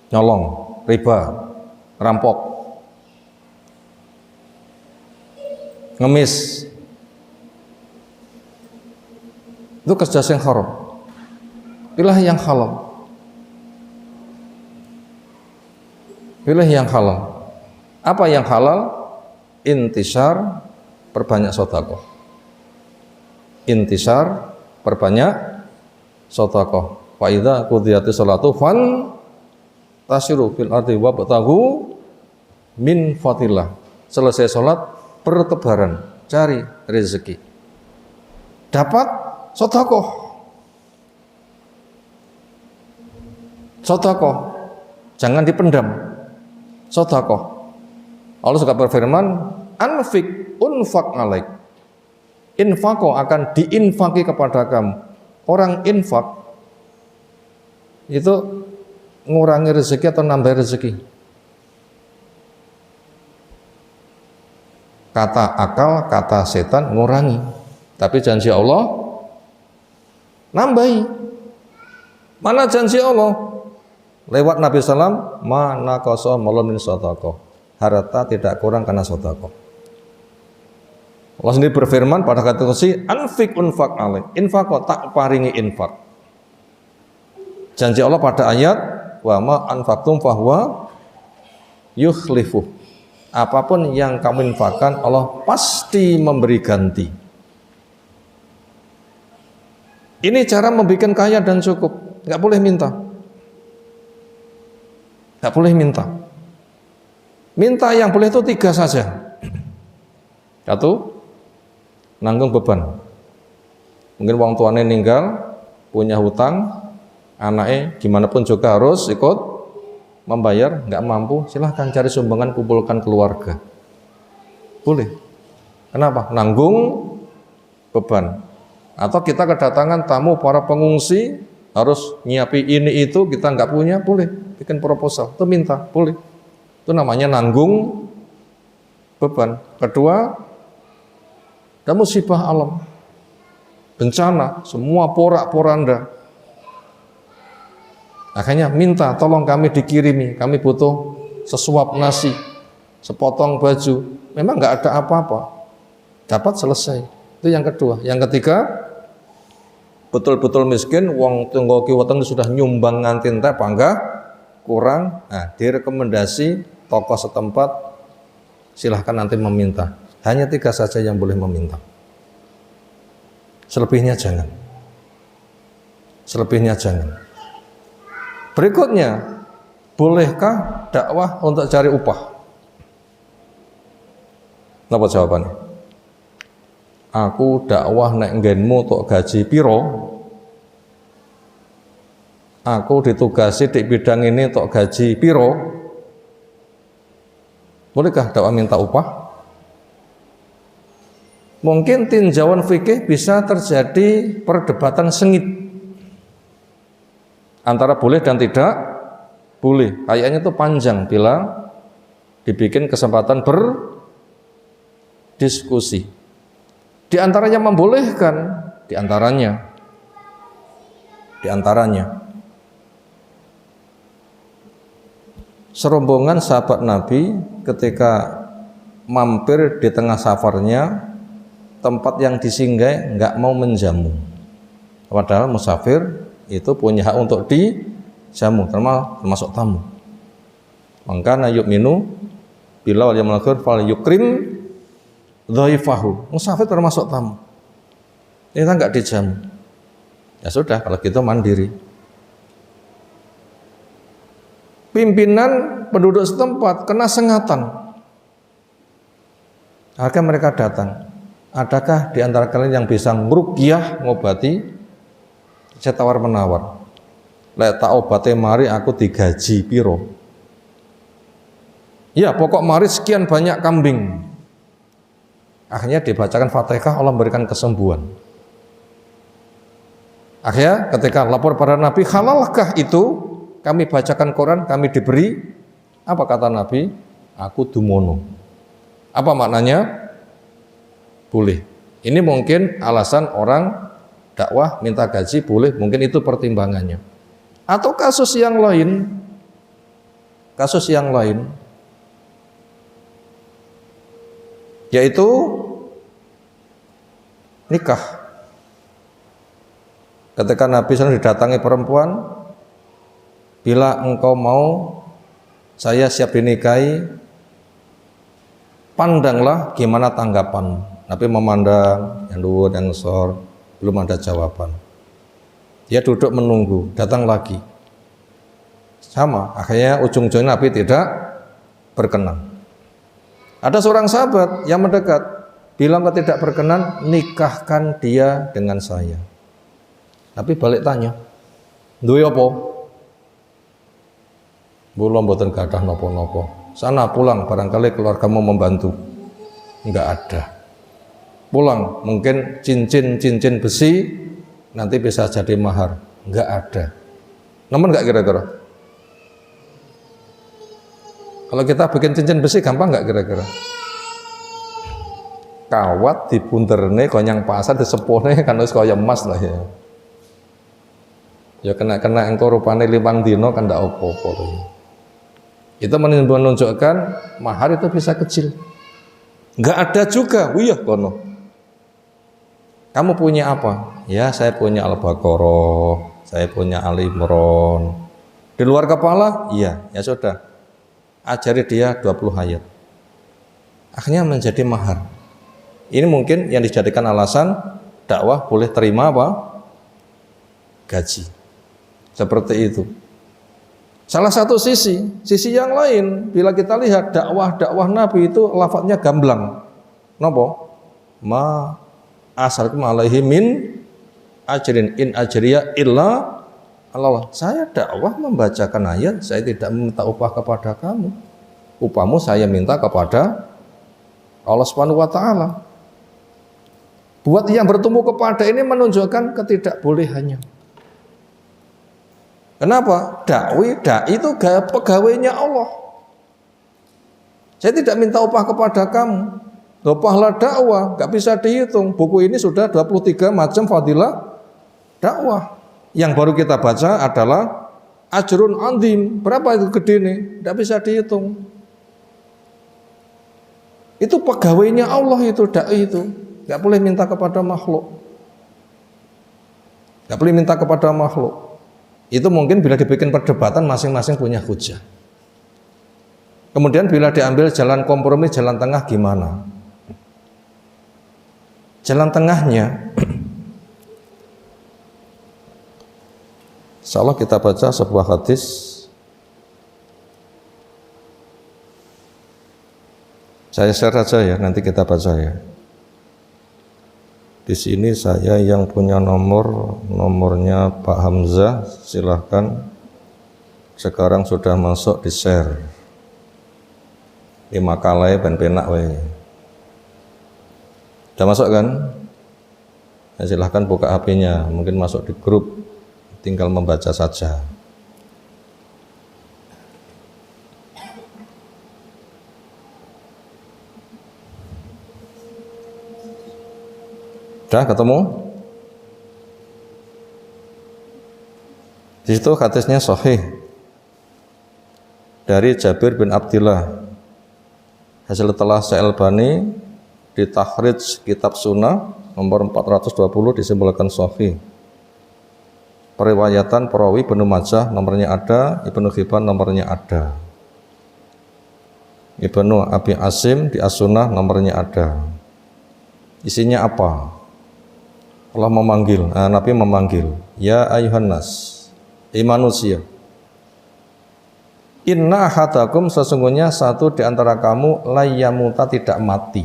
Nyolong, riba, rampok, ngemis. Itu kerja sing haram. Pilih yang halal. Pilih yang halal. Apa yang halal? Intisar, perbanyak sedekah. Intisar, perbanyak sedekah. Fa idza qudiyatis sholatu fan tasiru fil ardi wabtaghu min fadillah. Selesai sholat, bertebaran, cari rezeki. Dapat sedekah. Sedekah. Jangan dipendam. Sedekah. Allah suka berfirman, anfik unfak alaik. Infako akan diinfaki kepada kamu. Orang infak itu ngurangi rezeki atau nambah rezeki. Kata akal, kata setan ngurangi. Tapi janji Allah nambahi. Mana janji Allah? Lewat Nabi Sallam, mana koso malun min sedekah. Harta tidak kurang karena sedekah. Allah sendiri berfirman pada kata kunci, anfik unfak alaik. Infak tak paringi infak. Janji Allah pada ayat, wa ma anfaqtum fahuwa yukhlifu. Apapun yang kamu infakkan, Allah pasti memberi ganti. Ini cara membuat kaya dan cukup. Nggak boleh minta. Nggak boleh minta. Minta yang boleh itu 3 saja. 1, nanggung beban. Mungkin wong tuane ninggal, punya hutang, anaknya gimana pun juga harus ikut membayar, nggak mampu, silahkan cari sumbangan, kumpulkan keluarga. Boleh. Kenapa? Nanggung beban. Atau kita kedatangan tamu para pengungsi, harus nyiapi ini itu, kita nggak punya, boleh. Bikin proposal, itu minta, boleh. Itu namanya nanggung beban. Kedua, ada musibah alam, bencana, semua porak-poranda. Akhirnya minta, tolong kami dikirimi, kami butuh sesuap nasi, sepotong baju. Memang nggak ada apa-apa, dapat selesai. Itu yang kedua. Yang ketiga, betul-betul miskin, wong tunggu kiwateng sudah nyumbang ngantin teh bangga kurang, nah direkomendasi tokoh setempat, silahkan nanti meminta. Hanya 3 saja yang boleh meminta. Selebihnya jangan. Selebihnya jangan. Berikutnya, bolehkah dakwah untuk cari upah? Apa jawabannya? aku dakwah nek nggenmu tok gaji piro, aku ditugasi di bidang ini tok gaji piro, bolehkah dakwah minta upah? Mungkin tinjauan fikih bisa terjadi perdebatan sengit antara boleh dan tidak boleh. Kayaknya itu panjang bila dibikin kesempatan berdiskusi. Di antaranya membolehkan, di antaranya serombongan sahabat Nabi ketika mampir di tengah safarnya, tempat yang disinggahi nggak mau menjamu. Padahal musafir itu punya hak untuk dijamu, termasuk tamu. Maka nayuk minu bila wal yaumil akhir fal yukrim dhaifahu. Musafir termasuk tamu. Kita nggak dijamu. Ya sudah, kalau gitu mandiri. Pimpinan penduduk setempat kena sengatan. Akhirnya mereka datang. Adakah di antara kalian yang bisa ngruqyah ngobati? Saya tawar menawar. Lek tak obate mari aku digaji piro? Ya pokok mari sekian banyak kambing. Akhirnya dibacakan Fatihah, Allah memberikan kesembuhan. Akhirnya ketika lapor pada Nabi, halalkah itu? Kami bacakan Quran, kami diberi. Apa kata Nabi? Aku dumono. Apa maknanya? Boleh. Ini mungkin alasan orang dakwah minta gaji, boleh, mungkin itu pertimbangannya. Atau kasus yang lain, yaitu nikah. Ketika Nabi SAW didatangi perempuan, bila engkau mau saya siap dinikahi, pandanglah gimana tanggapanmu. Nabi memandang yang luhur, yang sor, belum ada jawaban. Dia duduk menunggu, datang lagi. Sama, akhirnya ujung-ujungnya Nabi tidak berkenan. Ada seorang sahabat yang mendekat, bilang tidak berkenan, nikahkan dia dengan saya. Nabi balik tanya, duwe apa? Belum mboten gadah nopo-nopo. Sana pulang, barangkali keluargamu membantu. Enggak ada. Pulang, mungkin cincin besi nanti bisa jadi mahar. Enggak ada. Namun enggak kira-kira? Kalau kita bikin cincin besi gampang enggak kira-kira? Kawat dibunderne konyang pasar disepone kan wis kaya emas lah ya. Ya kena engko rupane 5 dino kan ndak apa-apa lho. Itu menunjukkan mahar itu bisa kecil. Enggak ada juga, wiyah kono. Kamu punya apa? Ya, saya punya Al-Baqarah, saya punya Ali Imran. Di luar kepala? Iya, ya sudah. Ajari dia 20 ayat. Akhirnya menjadi mahar. Ini mungkin yang dijadikan alasan dakwah boleh terima apa? Gaji. Seperti itu. Salah satu sisi yang lain, bila kita lihat dakwah Nabi itu lafadznya gamblang. Napa? Ma asalkum alaihi min ajrin in ajriya illa Allah. Saya dakwah membacakan ayat, saya tidak meminta upah kepada kamu. Upahmu saya minta kepada Allah Subhanahu wa taala. Buat yang bertumbuh kepada ini menunjukkan ketidakbolehannya. Kenapa? Dai itu pegawainya Allah. Saya tidak minta upah kepada kamu. Pahala dakwah gak bisa dihitung. Buku ini sudah 23 macam fadilah dakwah. Yang baru kita baca adalah ajrun andim. Berapa itu gede nih? Gak bisa dihitung. Itu pegawainya Allah itu, dai itu. Gak boleh minta kepada makhluk. Gak boleh minta kepada makhluk. Itu mungkin bila dibikin perdebatan masing-masing punya hujah. Kemudian bila diambil jalan kompromi, jalan tengah gimana? Jalan tengahnya, insya Allah kita baca sebuah hadis. Saya share saja ya, nanti kita baca ya. Di sini saya yang punya nomornya Pak Hamzah, silahkan. Sekarang sudah masuk di share. Di makalai ben penak wae. Sudah masuk kan? Ya, silahkan buka HP-nya, mungkin masuk di grup, tinggal membaca saja. Sudah ketemu? Di situ hadisnya sahih dari Jabir bin Abdillah. Hasil telah Syalbani di Takhrij Kitab Sunnah nomor 420 disimpulkan sahih. Periwayatan perawi Ibnu Majah nomornya ada, Ibnu Hibban nomornya ada. Ibnu Abi Asim di As-Sunnah nomornya ada. Isinya apa? Allah memanggil, Nabi memanggil, ya ayuhan nas, manusia. Inna ahadakum, sesungguhnya satu di antara kamu layyamuta tidak mati.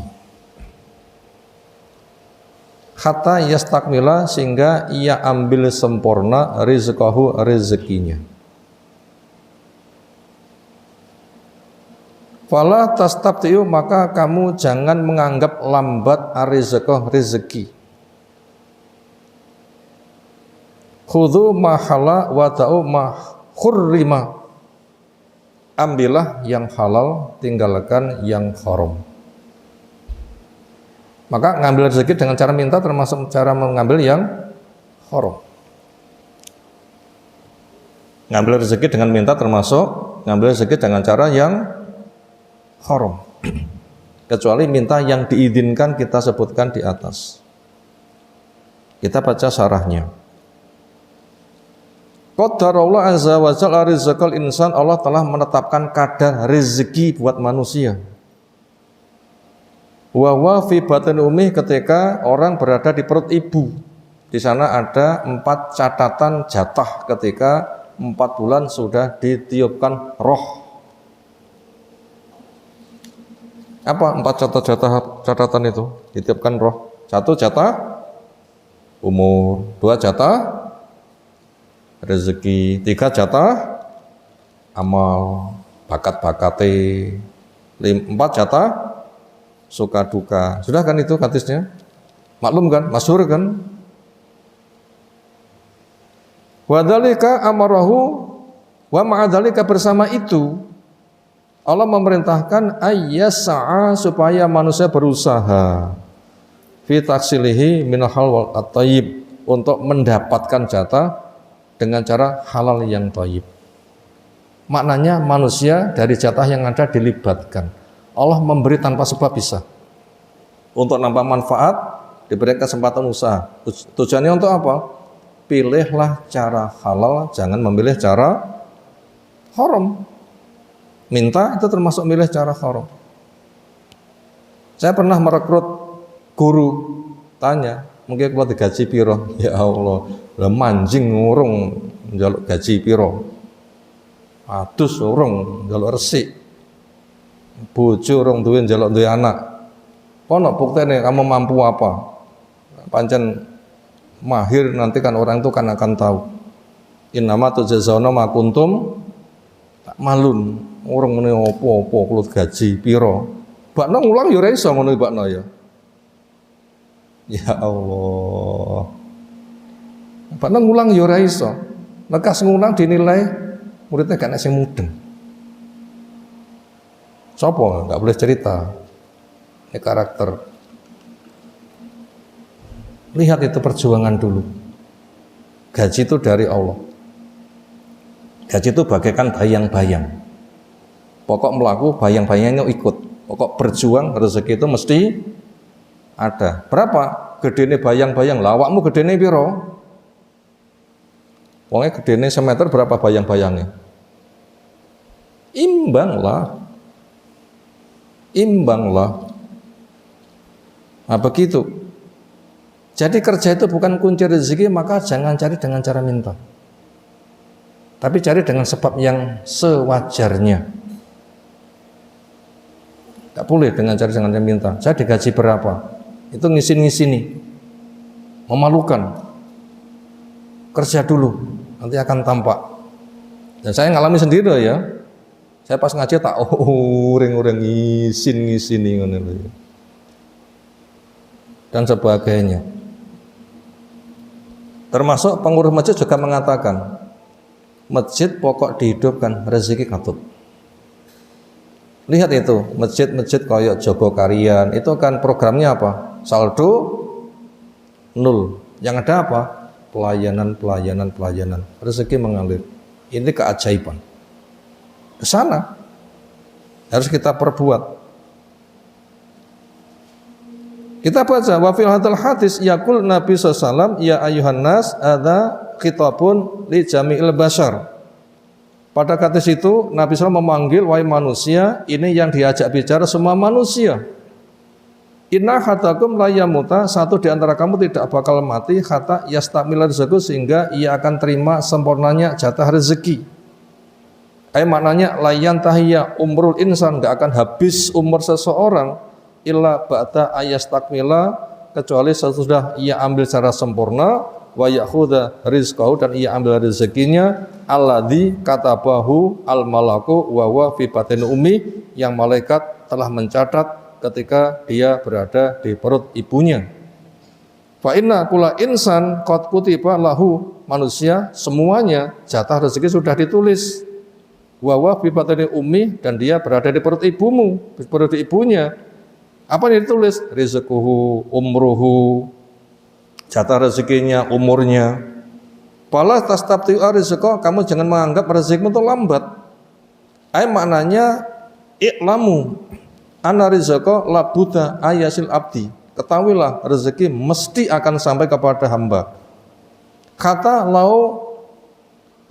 Hatta yastakmila, sehingga ia ambil sempurna rizqahu, rezekinya. Fala tastabtiu, maka kamu jangan menganggap lambat arizqah, rezeki. Khudhu ma halal wa ta'u ma hurrima. Ambillah yang halal, tinggalkan yang haram. Maka ngambil rezeki dengan cara minta termasuk cara mengambil yang haram. Ngambil rezeki dengan minta termasuk ngambil rezeki dengan cara yang haram. Kecuali minta yang diizinkan kita sebutkan di atas. Kita baca syarahnya. Qadarullah azza wa jalla rizqal insan, Allah telah menetapkan kadar rezeki buat manusia. Wa wa fi batin ummi, ketika orang berada di perut ibu. Di sana ada 4 catatan jatah ketika 4 bulan sudah ditiupkan roh. Apa 4 catatan itu? Ditiupkan roh. 1 jatah umur, 2 jatah rezeki, 3 jatah amal, bakat-bakate, 4 jatah suka duka. Sudah kan itu hadisnya? Maklum kan? Masyhur kan? Wa dzalika amarahu, wa ma'adzalika, bersama itu Allah memerintahkan ayyasa'a, supaya manusia berusaha fi taksilihi minal halal at-thayyib, untuk mendapatkan jatah dengan cara halal yang thayyib. Maknanya manusia dari jatah yang ada dilibatkan. Allah memberi tanpa sebab bisa. Untuk nampak manfaat, diberi kesempatan usaha. Tujuannya untuk apa? Pilihlah cara halal, jangan memilih cara haram. Minta itu termasuk milih cara haram. Saya pernah merekrut guru, tanya, mungkin kalau digaji piro? Ya Allah, lah manjing urung njaluk gaji piro? Adus urung njaluk resik. Bojo urung duwe njaluk duwe anak. Ono buktene kamu mampu apa? Pancen mahir, nanti kan orang itu kan akan tahu. Innama tujzauna ma kuntum malun. Urung ngene apa-apa kulo gaji piro? Bakno ngulang ya ora iso ngono bakno ya. Ya Allah. Bakno ngulang ya ora iso. Lekas ngulang dinilai muridnya gak sing mudeng. Sopo nggak boleh cerita. Ini karakter. Lihat itu perjuangan dulu. Gaji itu dari Allah. Gaji itu bagaikan bayang-bayang. Pokok melaku bayang-bayangnya ikut. Pokok berjuang rezeki itu mesti ada. Berapa? Gedene bayang-bayang. Lawakmu gedene piro? Wongnya gedene semeter, berapa bayang-bayangnya? Imbanglah. Nah begitu. Jadi kerja itu bukan kunci rezeki, maka jangan cari dengan cara minta. Tapi cari dengan sebab yang sewajarnya. Gak boleh dengan cara minta. Saya digaji berapa? Itu ngisin-ngisini. memalukan. Kerja dulu, nanti akan tampak. Dan saya ngalami sendiri ya. Saya pas ngaji tak orang-orang ngisin ngono lho. Dan sebagainya. Termasuk pengurus masjid juga mengatakan, masjid pokok dihidupkan, rezeki katut. Lihat itu, masjid-masjid kayak Jogokarian, itu kan programnya apa? Saldo nol. Yang ada apa? Pelayanan. Rezeki mengalir. Ini keajaiban. Ke sana harus kita perbuat. Kita baca wa fil hadal hadis yaqul Nabi sallallahu ya ayuhan nas ada khitabun li jami'il bashar. Pada hadis itu Nabi SAW memanggil wahai manusia, ini yang diajak bicara semua manusia. Inna hatakum la yamuta, satu di antara kamu tidak bakal mati hatta yastamila rezeki, sehingga ia akan terima sempurnanya jatah rezeki. Maknanya layan tahiyya umrul insan, enggak akan habis umur seseorang illa ba'da ayastakmila, kecuali sesudah ia ambil secara sempurna, wa ya'khudha rizqahu, dan ia ambil rezekinya, alladzi katabahu al malaku wa huwa fi batin ummi, yang malaikat telah mencatat ketika dia berada di perut ibunya. Fa inna kula insan qad kutiba lahu, manusia semuanya jatah rezeki sudah ditulis. Wa huwa fi batin ummi, dan dia berada di perut ibumu, di perut ibunya. Apa yang ditulis? Rizquhu, umruhu, jatah rezekinya, umurnya. Fala tastabti'u rizqa, kamu jangan menganggap rezekimu itu lambat. Maknanya i'lamu anna rizqa la budda ayasil abdi. Ketahuilah rezeki mesti akan sampai kepada hamba. Kata lau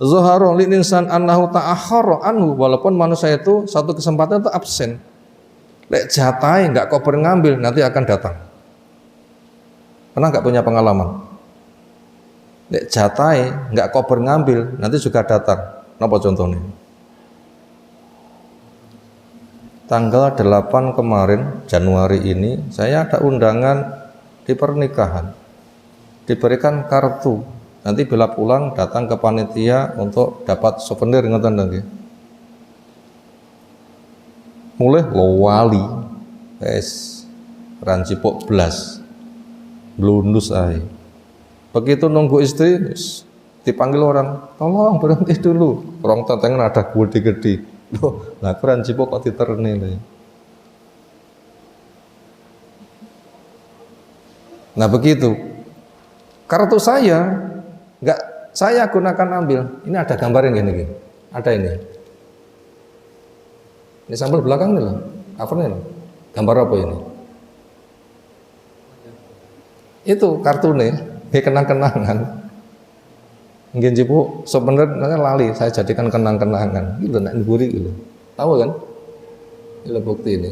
zuharu lil insan annahu ta'akhkhara anhu, walaupun manusia itu satu kesempatan itu absen. Lek jatai enggak kober ngambil, nanti akan datang. Pernah enggak punya pengalaman? Lek jatai enggak kober ngambil, nanti juga datang. Napa contohnya? Tanggal 8 kemarin, Januari ini, saya ada undangan di pernikahan. Diberikan kartu. Nanti bila pulang datang ke panitia untuk dapat souvenir, ngoten nggih. Mulai lowali rancipok belas blundus ae. Begitu nunggu istri dipanggil orang, tolong berhenti dulu, orang tetengan ada gede-gede. Loh, lah rancipok kok diterni lho. Nah begitu, kartu saya enggak saya gunakan ambil. Ini ada gambarnya gini. Ada ini. Ini sampel belakang nih loh, covernya loh. Gambar apa ini? Itu kartunya, kenang-kenangan. Mungkin cipu, sebenarnya lali, saya jadikan kenang-kenangan. Itu nak niburi gitu. Tahu kan? Ini bukti ini.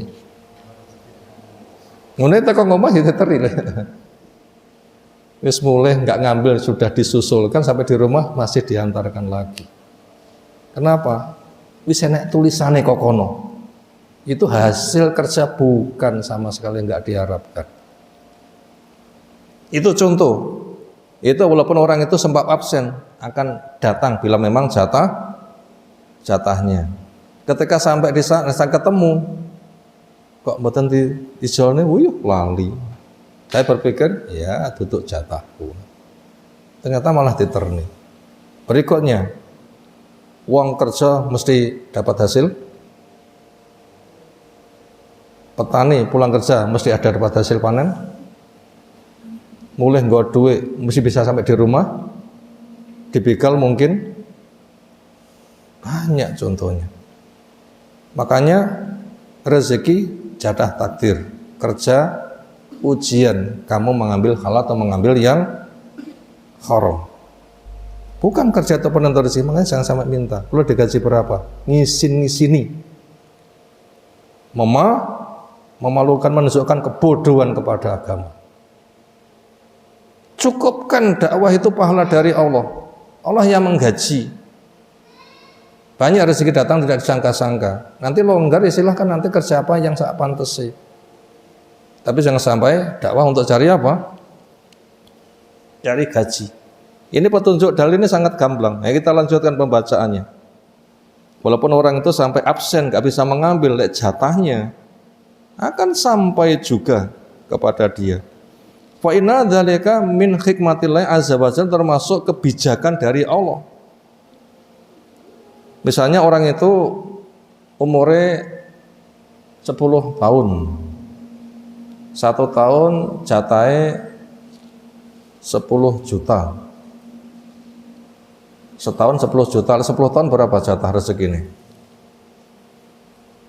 Mulai tak ngomong jadi teri lah. Wis mulai nggak ngambil, sudah disusulkan sampai di rumah masih diantarkan lagi. Kenapa? Wis enek tulisannya kok kono. Itu hasil kerja, bukan sama sekali nggak diharapkan. Itu contoh. Itu walaupun orang itu sempat absen, akan datang bila memang jatahnya. Ketika sampai di sana ketemu, kok mboten dijolne, wuyuh lali. Saya berpikir, ya duduk jatahku. Ternyata malah diterni. Berikutnya, uang kerja mesti dapat hasil. Petani pulang kerja mesti ada dapat hasil panen. Mulai nggak duit mesti bisa sampai di rumah. Dibegal mungkin. Banyak contohnya. Makanya rezeki jatah takdir. Kerja ujian, kamu mengambil halal atau mengambil yang haram. Bukan kerja atau penentu rezeki, makanya jangan sampai minta. Kalau digaji berapa? Ngisini. Memalukan, menunjukkan kebodohan kepada agama. Cukupkan dakwah itu pahala dari Allah. Allah yang menggaji. Banyak rezeki datang tidak disangka-sangka. Nanti longgar ya silahkan, nanti kerja apa yang sak pantas sih. Tapi jangan sampai dakwah untuk cari apa? cari gaji. Ini petunjuk dalil ini sangat gamblang. Nah, kita lanjutkan pembacaannya. Walaupun orang itu sampai absen, gak bisa mengambil jatahnya, akan sampai juga kepada dia. Fa inna dzalika min hikmatillah azza wajalla, termasuk kebijakan dari Allah. Misalnya orang itu umurnya 10 tahun. 1 tahun jatahnya 10 juta. Setahun 10 juta, 10 tahun berapa jatah rezeki ini?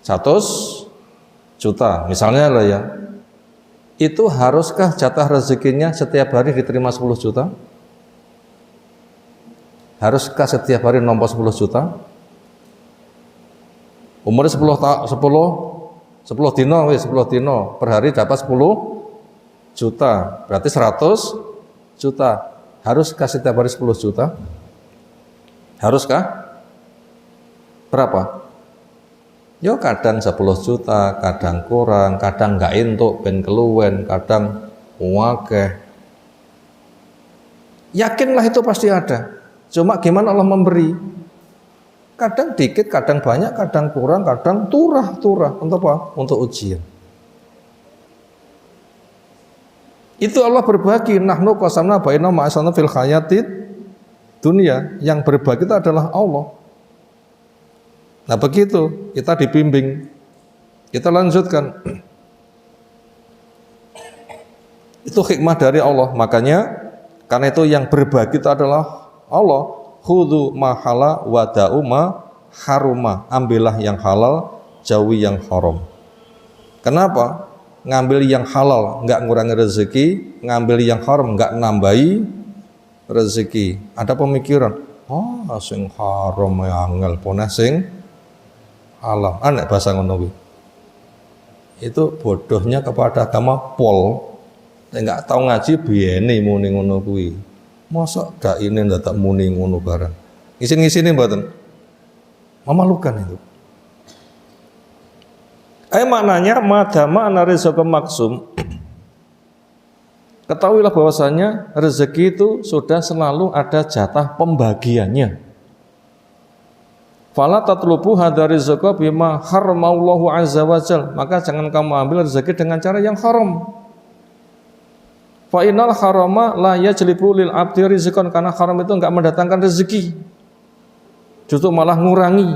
100 juta misalnya lah ya. Itu haruskah jatah rezekinya setiap hari diterima 10 juta? Haruskah setiap hari nombor 10 juta? Umurnya 10 dino, per hari dapat 10 juta, berarti 100 juta. Haruskah setiap hari 10 juta? Haruskah? Berapa? Yo kadang 10 juta, kadang kurang, kadang gak entuk ben keluwen, kadang wakeh. Yakinlah itu pasti ada. Cuma gimana Allah memberi? Kadang dikit, kadang banyak, kadang kurang, kadang turah-turah. Untuk apa? Untuk ujian. Itu Allah berbagi. Nahnu qasamna bainahum ma'asyana fil hayatid dunia. Yang berbagi itu adalah Allah. Nah begitu kita dibimbing. Kita lanjutkan. Itu hikmah dari Allah. Makanya karena itu yang berbagi itu adalah Allah. Khudhu ma halal wa da'u ma haruma. Ambillah yang halal, jauhi yang haram. Kenapa? Ngambil yang halal enggak ngurangi rezeki, ngambil yang haram enggak nambahi rezeki. Ada pemikiran, oh sing haram ya angel, punah sing halal. Anak bahasa ngono kuwi. Itu bodohnya kepada agama pol. Enggak tahu ngaji biyene muni ngono kuwi. Masa gak ini ndak tak muni ngono barang. Isin-isine mboten. Memalukan itu. Maknanya madama ana rizqa maksum. Ketahuilah bahwasanya rezeki itu sudah selalu ada jatah pembagiannya. Fala tatlubu hadza rizqa bima haramallahu azza wajal. Maka jangan kamu ambil rezeki dengan cara yang haram. Fa innal harama la yajlibu lil abdi rizqan, karena haram itu enggak mendatangkan rezeki. Justru malah ngurangi.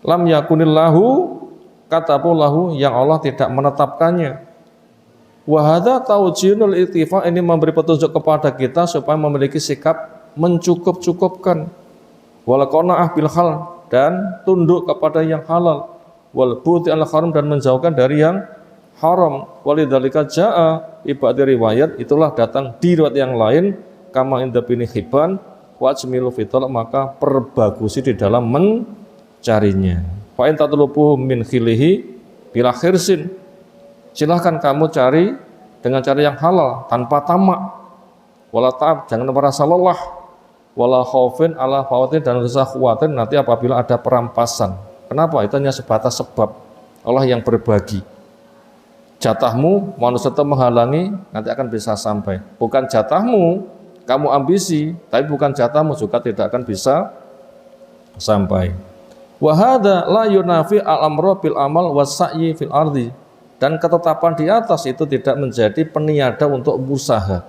Lam yakunillahu kataballahu, yang Allah tidak menetapkannya. Wa hadza tawjihul ittifa, ini memberi petunjuk kepada kita supaya memiliki sikap mencukup-cukupkan. Wal qanaah bil hal, dan tunduk kepada yang halal. Wal bu'di al haram, dan menjauhkan dari yang haram. Walidzalika jaa ibadi riwayat, itulah datang di riwayat yang lain, kama inda bin Hibban wa ajmilu fital, maka perbagusi di dalam mencarinya. Fa in tatlubuhu min khilihi bila khirsin, silahkan kamu cari dengan cara yang halal tanpa tamak. Wala ta'ab, jangan merasa lelah. Wala khaufin ala fawatin, dan rasa khawatir nanti apabila ada perampasan. Kenapa? Itu hanya sebatas sebab. Allah yang berbagi. Jatahmu manusia itu menghalangi, nanti akan bisa sampai. Bukan jatahmu, kamu ambisi, tapi bukan jatahmu juga tidak akan bisa sampai. Wa hadza la yunafi al-amra bil amal was-sa'yi fil ardi, dan ketetapan di atas itu tidak menjadi peniada untuk usaha.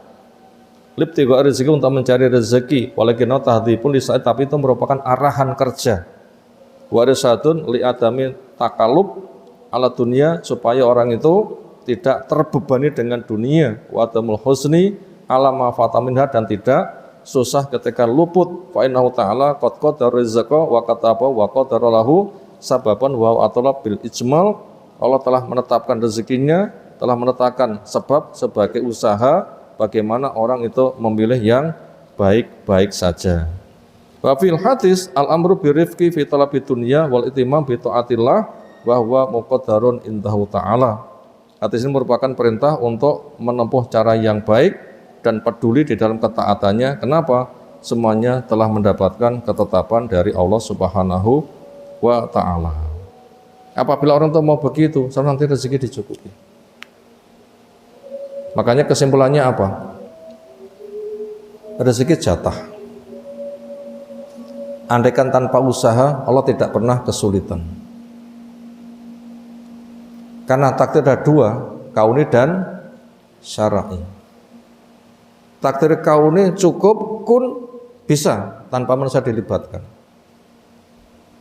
Libtigha rezeki, untuk mencari rezeki, walakin tahdhibun lisa'i, tapi itu merupakan arahan kerja. Wa risadun li adami takalub ala dunia, supaya orang itu tidak terbebani dengan dunia. Wa tamul husni ala ma fataminha, dan tidak susah ketika luput. Fa innahu ta'ala qad qadara rizqa wa kataba wa qadara lahu sababan wa atalab bil ijmal. Allah telah menetapkan rezekinya, telah menetapkan sebab sebagai usaha bagaimana orang itu memilih yang baik-baik saja. Wa fil hadis al-amru birifqi fi talabi dunya wal itimam bi taatillah wa huwa muqaddarun indahu ta'ala. Hadis ini merupakan perintah untuk menempuh cara yang baik dan peduli di dalam ketaatannya. Kenapa? Semuanya telah mendapatkan ketetapan dari Allah Subhanahu wa ta'ala. Apabila orang itu mau begitu, nanti rezeki dicukupi. Makanya kesimpulannya apa? Rezeki jatah. Andaikan tanpa usaha, Allah tidak pernah kesulitan. Karena takdir ada dua, kauni dan syar'i. Takdir kauni cukup, kun bisa tanpa manusia dilibatkan.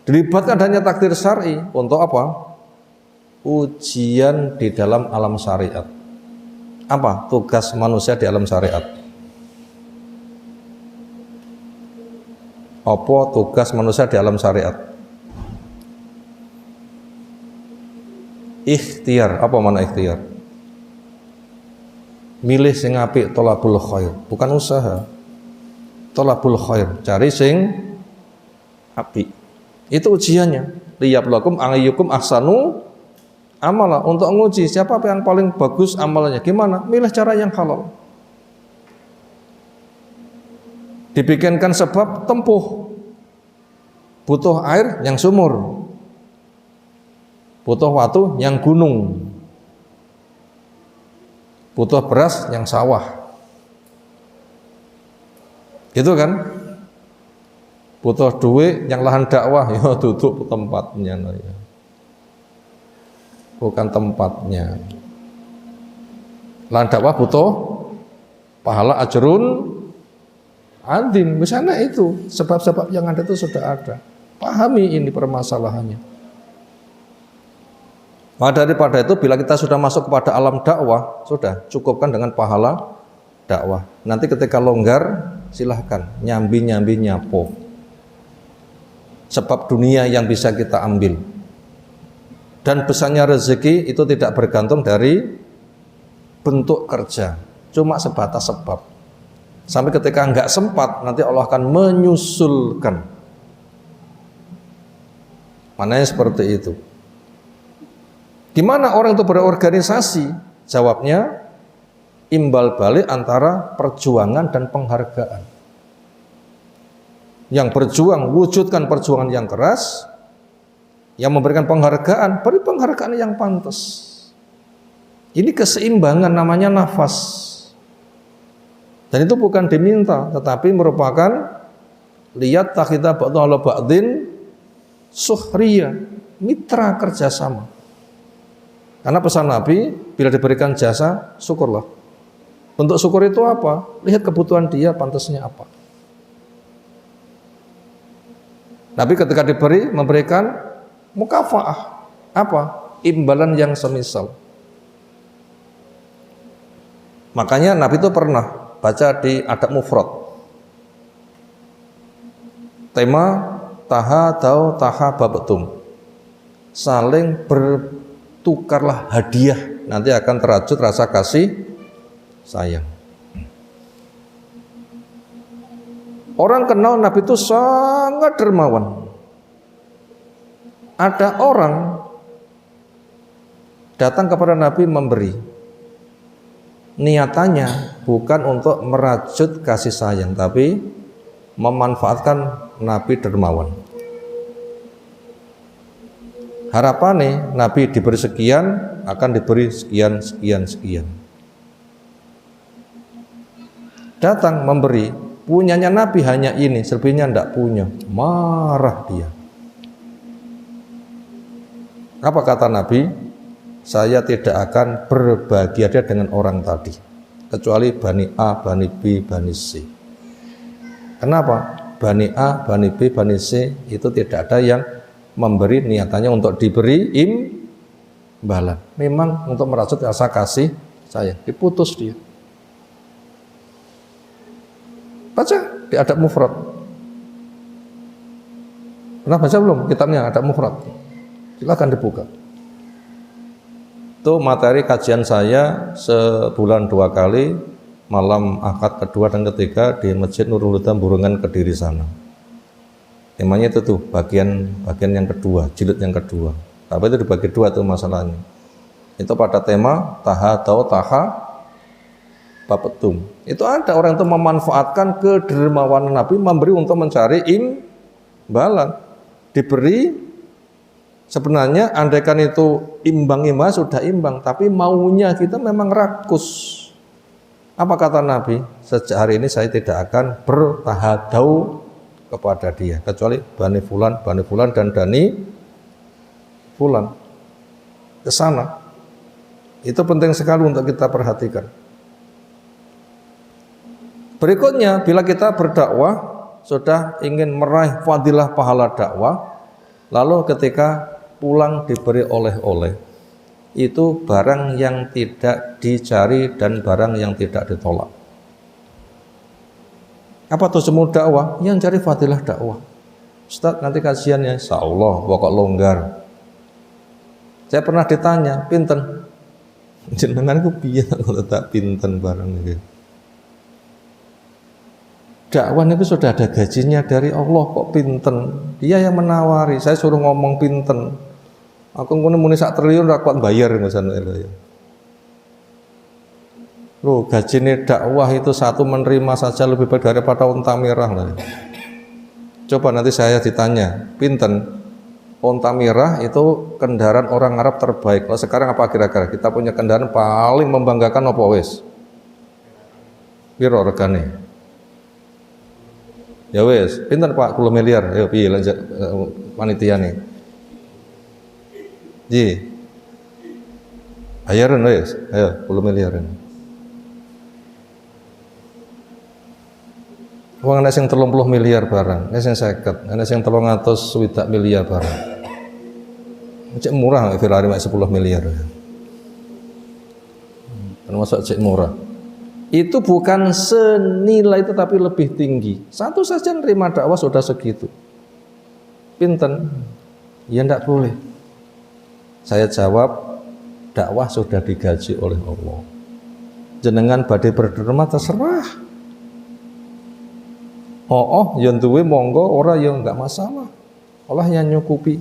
Dilibatkan hanya takdir syar'i untuk apa? Ujian di dalam alam syariat. Apa tugas manusia di alam syariat? Apa tugas manusia di alam syariat? Ikhtiar. Apa mana ikhtiar? Milih sing apik, tolabul khair, bukan usaha. Tolabul khair, cari sing apik. Itu ujiannya. Liyabluwakum ayyukum ahsanu amala, untuk menguji siapa yang paling bagus amalnya. Gimana? Milih cara yang halal. Dibikinkan sebab tempuh, butuh air yang sumur, butuh watu yang gunung, butuh beras yang sawah, gitu kan? Butuh duit yang lahan dakwah, ya duduk tempatnya, ya. Bukan tempatnya. Lahan dakwah butuh pahala ajrun adim. Misalnya itu sebab-sebab yang ada itu sudah ada. Pahami ini permasalahannya. Maka daripada itu, bila kita sudah masuk kepada alam dakwah, sudah cukupkan dengan pahala dakwah. Nanti ketika longgar, silahkan nyambi-nyambi nyapo. Sebab dunia yang bisa kita ambil. Dan besarnya rezeki itu tidak bergantung dari bentuk kerja, cuma sebatas sebab. Sampai ketika enggak sempat, nanti Allah akan menyusulkan. Mananya seperti itu. Gimana orang itu berorganisasi? Jawabnya, imbal balik antara perjuangan dan penghargaan. Yang berjuang, wujudkan perjuangan yang keras. Yang memberikan penghargaan, beri penghargaan yang pantas. Ini keseimbangan, namanya nafas. Dan itu bukan diminta, tetapi merupakan lihat takhidha ba'du ala ba'din suhriya, mitra kerjasama. Karena pesan Nabi, bila diberikan jasa, syukurlah. Bentuk syukur itu apa? Lihat kebutuhan dia, pantasnya apa. Nabi ketika diberi, memberikan mukafaah, apa? Imbalan yang semisal. Makanya Nabi itu pernah baca di adab mufrad. Tema tahadau tahabatum. Saling bertukarlah hadiah, nanti akan terajut rasa kasih sayang. Orang kenal Nabi itu sangat dermawan. Ada orang datang kepada Nabi memberi. Niatannya bukan untuk merajut kasih sayang, tapi memanfaatkan Nabi dermawan. Harapannya Nabi diberi sekian, akan diberi sekian, sekian, sekian. Datang memberi, punyanya Nabi hanya ini, selebihnya tidak punya. Marah dia. Apa kata Nabi? Saya tidak akan berbagi hadiah dengan orang tadi, kecuali Bani A, Bani B, Bani C. Kenapa? Bani A, Bani B, Bani C itu tidak ada yang memberi niatannya untuk diberi imbalan. Memang untuk merajut rasa kasih sayang. Diputus dia. Baca di adab mufrad. Pernah baca belum kitabnya adab mufrad? Silakan dibuka. Itu materi kajian saya sebulan 2 kali, malam akad kedua dan ketiga di Masjid Nurul Huda Burungan Kediri sana. Temanya itu tuh bagian yang kedua, jilid yang kedua. Tapi itu dibagi 2 tuh masalahnya. Itu pada tema tahadau tahabatum. Itu ada orang itu memanfaatkan kedermawanan Nabi, memberi untuk mencari imbalan. Diberi. Sebenarnya andaikan itu imbang sudah imbang, tapi maunya kita memang rakus. Apa kata Nabi? Sejak hari ini saya tidak akan bertahadau kepada dia kecuali Bani Fulan dan Dani Fulan. Ke sana. Itu penting sekali untuk kita perhatikan. Berikutnya, bila kita berdakwah sudah ingin meraih fadilah pahala dakwah, lalu ketika pulang diberi oleh-oleh, itu barang yang tidak dicari dan barang yang tidak ditolak. Apa tuh semua dakwah? Yang cari fadilah dakwah. Ustaz, nanti kajiannya, insya Allah pokok longgar. Saya pernah ditanya, pinten? Jenengan ku piye kalau tak pinten barang itu. Dakwah itu sudah ada gajinya dari Allah, kok pinten? Dia yang menawari, saya suruh ngomong pinten. Aku muni sak triliun ra kuat bayar misalnya ya. Loh, gajinya dakwah itu satu menerima saja lebih baik daripada unta merah lah. Coba nanti saya ditanya, pinten? Unta merah itu kendaraan orang Arab terbaik. Kalau sekarang apa kira-kira? Kita punya kendaraan paling membanggakan apa wis? Piro regane? Ya wes, pinten Pak 10 miliar. Ayo piye lanjut panitia nih. Ji. Bayaran wes. Ayo 10 miliaran. Wong ana sing 30 miliar barang, ana sing 50, ana sing 300 miliar barang. Cek murah Ferrari mek 10 miliar. Termasuk cek murah. Itu bukan senilai itu tapi lebih tinggi. Satu saja nerima dakwah sudah segitu. Pinten? Ya enggak boleh. Saya jawab, dakwah sudah digaji oleh Allah. Jenengan badhe berderma terserah. Yang duwe monggo, ora ya enggak masalah. Allah yang nyukupi.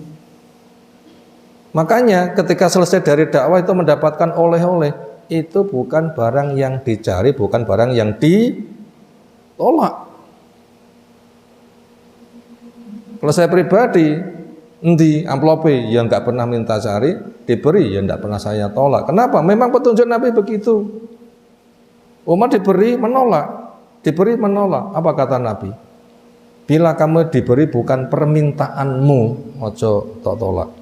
Makanya ketika selesai dari dakwah itu mendapatkan oleh-oleh. Itu bukan barang yang dicari, bukan barang yang ditolak. Kalau saya pribadi, endi amplope yang nggak pernah minta cari, diberi yang nggak pernah saya tolak. Kenapa? Memang petunjuk Nabi begitu. Umat diberi menolak. Apa kata Nabi? Bila kamu diberi bukan permintaanmu, ojo tok tolak.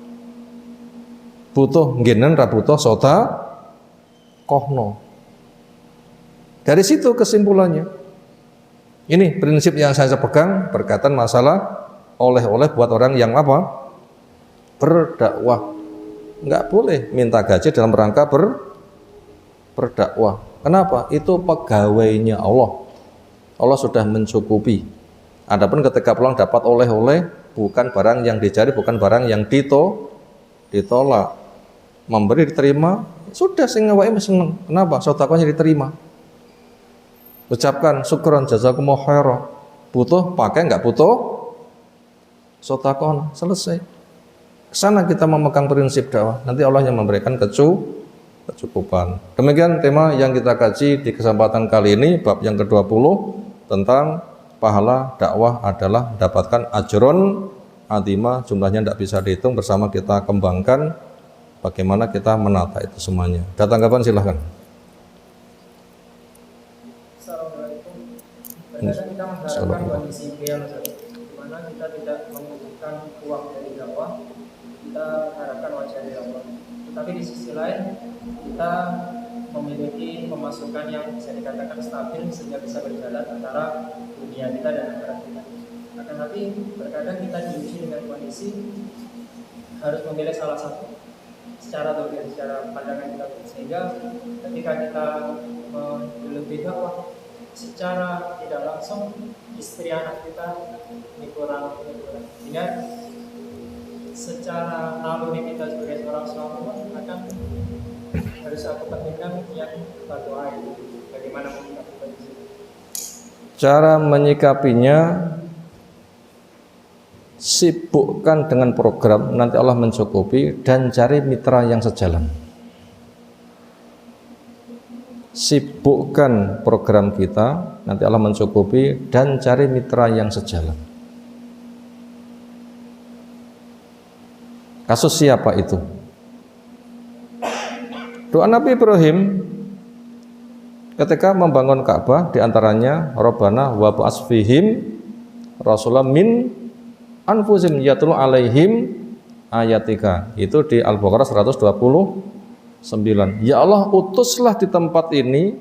Butuh ngenen ra butuh sota kohno. Dari situ kesimpulannya. Ini prinsip yang saya pegang berkaitan masalah oleh-oleh buat orang yang apa? Berdakwah. Enggak boleh minta gaji dalam rangka berdakwah. Kenapa? Itu pegawainya Allah. Allah sudah mencukupi. Adapun ketika pulang dapat oleh-oleh, bukan barang yang dicari, bukan barang yang ditolak. Memberi diterima, sudah sing ngawake seneng. Kenapa? Sedekahnya diterima. Ucapkan syukran jazakumullah khairan. Butuh pakai, enggak butuh sedekah, selesai. Kesana kita memegang prinsip dakwah. Nanti Allah yang memberikan kecukupan. Demikian tema yang kita kaji di kesempatan kali ini, bab yang ke-20 tentang pahala dakwah adalah mendapatkan ajron azimah, jumlahnya tidak bisa dihitung, bersama kita kembangkan bagaimana kita menata itu semuanya. Ada tanggapan silahkan. Assalamualaikum. Kadang kita mengharapkan kondisi ideal, di mana kita tidak membutuhkan uang dari dakwah, kita harapkan wajah dari Allah. Tetapi di sisi lain kita memiliki pemasukan yang bisa dikatakan stabil sehingga bisa berjalan antara dunia kita dan akhirat kita. Akan tapi terkadang kita diuji dengan kondisi harus memilih salah satu secara dohir, secara pandangan kita, sehingga ketika kita lebih dakwah secara tidak langsung istri anak kita kurang, sehingga secara naluri kita sebagai seorang suami akan harus aku pentingkan yang berdoa itu. Bagaimana menyikapi itu? Cara menyikapinya, sibukkan dengan program, nanti Allah mencukupi, dan cari mitra yang sejalan. Sibukkan program kita, nanti Allah mencukupi, dan cari mitra yang sejalan. Kasus siapa itu? Doa Nabi Ibrahim ketika membangun Ka'bah diantaranya Rabbana wa ba'ats fihim rasulam min anfusihim yatlu alaihim ayatika, itu di Al-Baqarah 129. Ya Allah, utuslah di tempat ini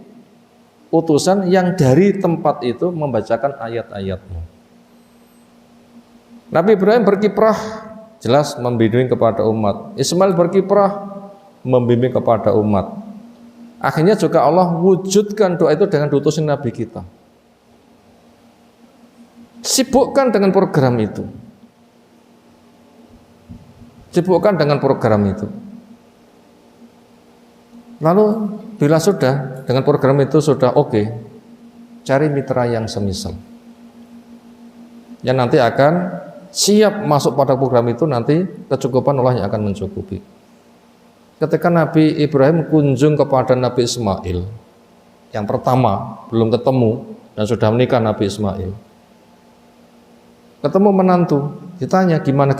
utusan yang dari tempat itu membacakan ayat-ayatmu. Nabi Ibrahim berkiprah, jelas membimbing kepada umat. Ismail berkiprah, membimbing kepada umat. Akhirnya juga Allah wujudkan doa itu dengan diutusin Nabi kita. Sibukkan dengan program itu. Sibukkan dengan program itu. Lalu bila sudah dengan program itu sudah oke, cari mitra yang semisal, yang nanti akan siap masuk pada program itu, nanti kecukupan Allah yang akan mencukupi. Ketika Nabi Ibrahim kunjung kepada Nabi Ismail, yang pertama belum ketemu dan sudah menikah Nabi Ismail, ketemu menantu, ditanya gimana,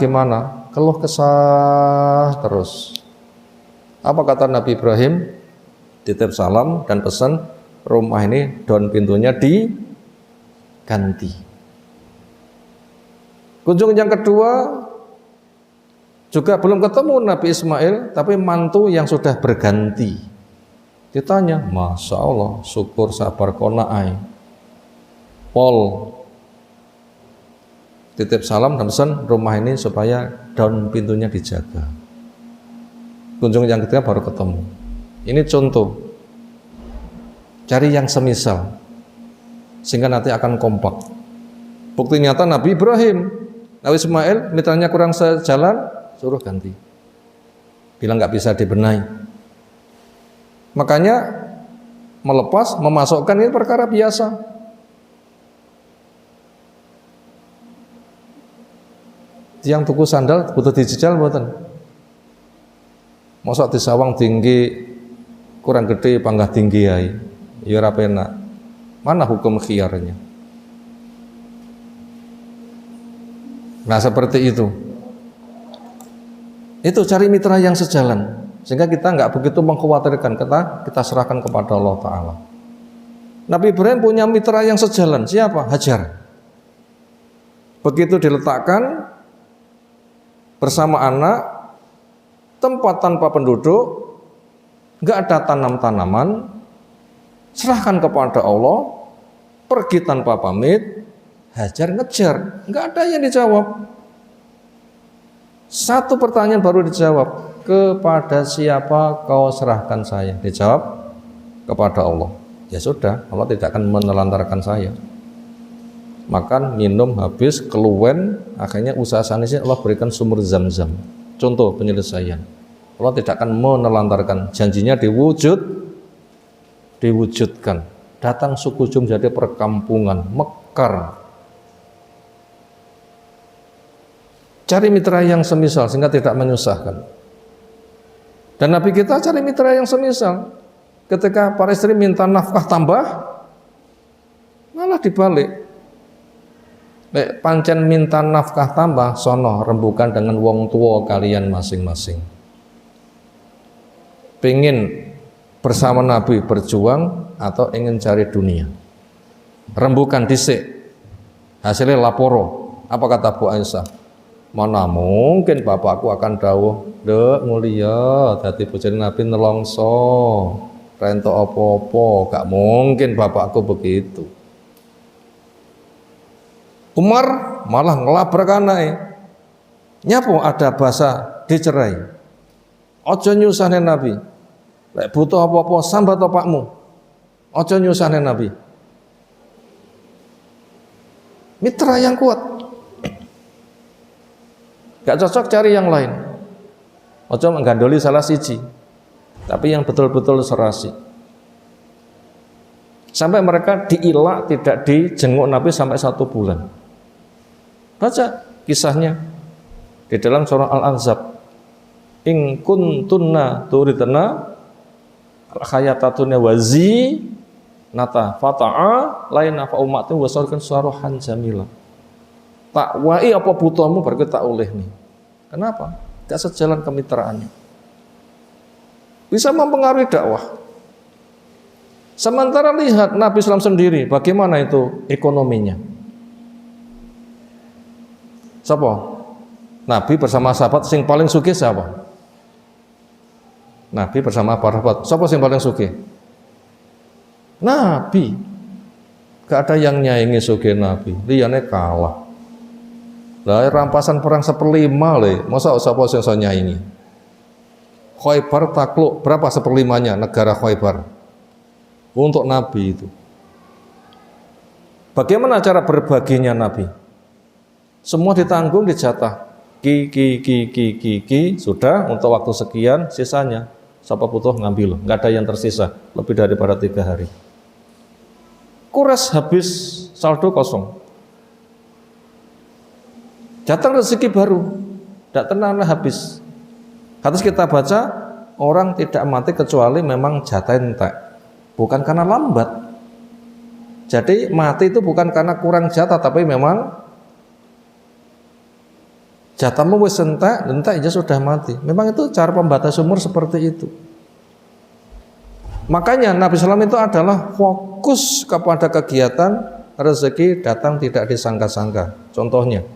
keluh kesah terus. Apa kata Nabi Ibrahim? Titip salam dan pesan, rumah ini daun pintunya diganti. Kunjung yang kedua juga belum ketemu Nabi Ismail, tapi mantu yang sudah berganti. Ditanya, Masya Allah, syukur sabar kona'ai Pol, titip salam dan pesan, rumah ini supaya daun pintunya dijaga. Kunjung yang ketiga baru ketemu. Ini contoh, cari yang semisal sehingga nanti akan kompak. Bukti nyata Nabi Ibrahim, Nabi Ismail mitranya kurang sejalan, suruh ganti, bilang nggak bisa dibenahi. Makanya melepas, memasukkan ini perkara biasa. Yang tuku sandal butuh dijejal mboten? Mosok disawang tinggi kurang gede panggah tinggi ae, ya ora penak. Mana hukum khiyarnya? Nah seperti itu. Itu cari mitra yang sejalan, sehingga kita nggak begitu mengkhawatirkan, kita serahkan kepada Allah Ta'ala. Nabi Ibrahim punya mitra yang sejalan, siapa? Hajar. Begitu diletakkan bersama anak, tempat tanpa penduduk, nggak ada tanam-tanaman, serahkan kepada Allah, pergi tanpa pamit. Hajar ngejar, nggak ada yang dijawab. Satu pertanyaan baru dijawab, kepada siapa kau serahkan saya? Dijawab, kepada Allah. Ya sudah, Allah tidak akan menelantarkan saya. Makan, minum, habis, keluwen, akhirnya usaha sanisnya Allah berikan sumur Zam-Zam. Contoh penyelesaian. Allah tidak akan menelantarkan, janjinya diwujudkan. Datang suku Jum jadi perkampungan, mekar. Cari mitra yang semisal sehingga tidak menyusahkan. Dan Nabi kita cari mitra yang semisal. Ketika para istri minta nafkah tambah, malah dibalik. Pancen minta nafkah tambah, sono rembukan dengan wong tua kalian masing-masing. Pengen bersama Nabi berjuang atau ingin cari dunia? Rembukan dhisik, hasilnya laporo. Apa kata Bu Aisyah? Mana mungkin bapakku akan dawuh, "Dek mulia dadi bojone Nabi nelongso, rento apa-apa." Gak mungkin bapakku begitu. Umar malah ngelabrak anake. Nyapo ada bahasa dicerai. Ojo nyusahne Nabi. Lek butuh apa-apa sambat bapakmu. Ojo nyusahne Nabi. Mitra yang kuat. Gak cocok cari yang lain. Ojo menggandoli salah siji, tapi yang betul-betul serasi. Sampai mereka diilak, tidak dijenguk Nabi sampai 1 bulan. Baca kisahnya di dalam surah Al-Ahzab. In kuntunna turidna al-hayatatunya wazi nata fata'a laina fa ummatin wasarkan suruhan jamila. Tak wai apa butuhmu baru tak oleh nih. Kenapa? Tidak sejalan kemitraannya. Bisa mempengaruhi dakwah. Sementara lihat Nabi SAW sendiri, bagaimana itu ekonominya. Siapa? Nabi bersama sahabat sing paling sugih siapa? Nabi bersama para sahabat. Siapa sing paling sugih? Nabi. Gak ada yang nyaingi sugih Nabi. Liyane kalah. Lah rampasan perang 1/5 le. Masa siapa sing iso nyaingi? Khaybar takluk berapa 1/5-nya negara Khaybar untuk Nabi itu. Bagaimana cara berbaginya Nabi? Semua ditanggung, dijatah. Ki sudah untuk waktu sekian, sisanya siapa butuh ngambil, nggak ada yang tersisa lebih daripada 3 hari. Quraisy habis, saldo kosong. Datang rezeki baru, tidak tenang habis. Hadis kita baca, orang tidak mati kecuali memang jatah entek, bukan karena lambat. Jadi mati itu bukan karena kurang jatah, tapi memang jatahmu wis entek aja sudah mati. Memang itu cara pembatas umur seperti itu. Makanya Nabi SAW itu adalah fokus kepada kegiatan rezeki datang tidak disangka-sangka. Contohnya,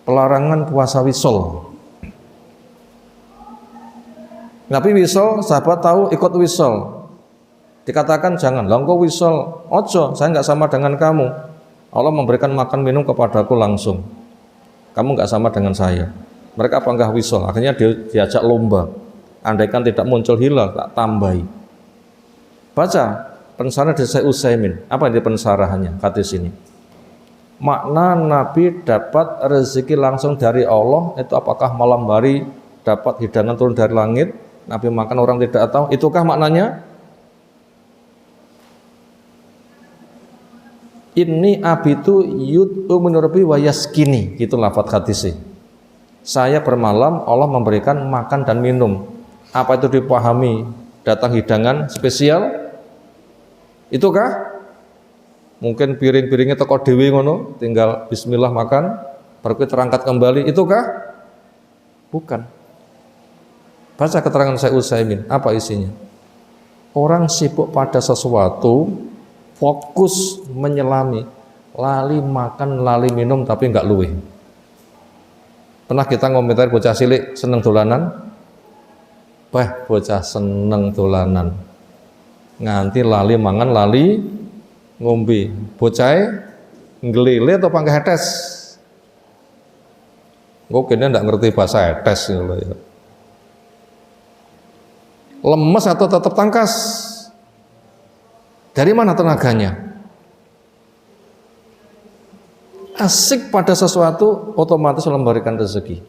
pelarangan puasa wisol. Nabi wisol, sahabat tahu ikut wisol. Dikatakan jangan, lah engkau wisol, ojo, saya nggak sama dengan kamu. Allah memberikan makan minum kepadaku langsung. Kamu nggak sama dengan saya. Mereka apa enggak wisol? Akhirnya diajak lomba. Andaikan tidak muncul hilal, tak tambahi. Baca pensarah dari Syekh Utsaimin. Apa ini pensarahannya? Hadis ini. Makna Nabi dapat rezeki langsung dari Allah itu apakah malam hari dapat hidangan turun dari langit? Nabi makan orang tidak tahu. Itukah maknanya? Inni abitu yud'u min rabbi wa yaskini, gitu lafadz hadisnya. Saya bermalam, Allah memberikan makan dan minum. Apa itu dipahami? Datang hidangan spesial? Itukah? Mungkin piring-piringnya teko dewe ngono, tinggal bismillah makan, baru terangkat kembali. Itukah? Bukan. Baca keterangan Syekh Utsaimin, apa isinya? Orang sibuk pada sesuatu, fokus menyelami, lali makan, lali minum, tapi enggak luwih. Pernah kita ngomentari bocah cilik seneng dolanan? Bocah seneng dolanan. Nganti lali mangan, lali ngombe. Bocah ngelile atau pangke hetes? Kok kene ndak ngerti bahasa hetes ngono ya. Lemes atau tetap tangkas? Dari mana tenaganya? Asik pada sesuatu otomatis memberikan rezeki.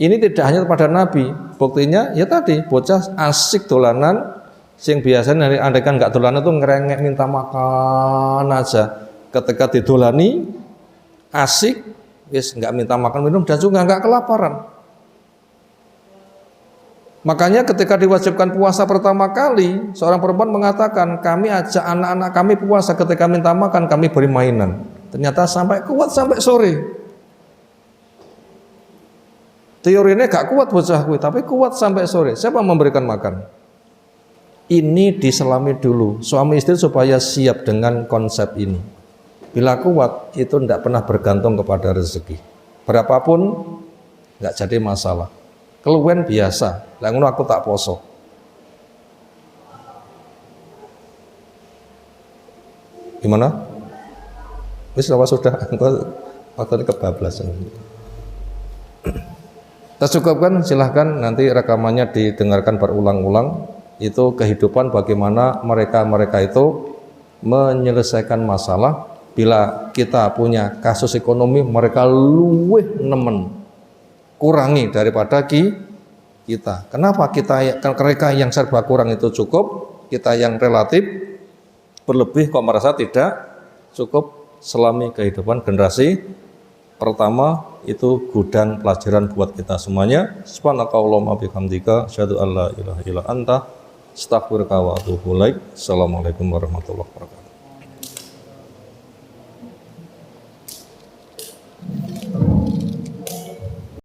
Ini tidak hanya pada Nabi. Buktinya ya tadi bocah asik dolanan, sing biasanya andaikan nggak dolanan tuh ngerengek minta makan aja. Ketika didolani asik, wis nggak minta makan minum dan juga nggak kelaparan. Makanya ketika diwajibkan puasa pertama kali, seorang perempuan mengatakan, kami ajak anak-anak kami puasa, ketika minta makan kami beri mainan. Ternyata sampai kuat sampai sore. Teorinya gak kuat bocah gue, tapi kuat sampai sore. Siapa memberikan makan? Ini diselami dulu, suami istri supaya siap dengan konsep ini. Bila kuat, itu tidak pernah bergantung kepada rezeki. Berapapun, gak jadi masalah. Keluwen biasa, lah ngono aku tak poso. Gimana? Wis apa sudah? Waktu kebablasan. Kita cukupkan, silahkan nanti rekamannya didengarkan berulang-ulang. Itu kehidupan bagaimana mereka itu menyelesaikan masalah. Bila kita punya kasus ekonomi, mereka luwih nemen kurangi daripada kita. Kenapa mereka yang serba kurang itu cukup, kita yang relatif berlebih kok merasa tidak cukup? Selami kehidupan generasi pertama itu gudang pelajaran buat kita semuanya. Subhanakallahumma bihamdika asyhadu an la ilaha illa anta astaghfiruka wa atubu ilaik. Assalamualaikum warahmatullahi wabarakatuh.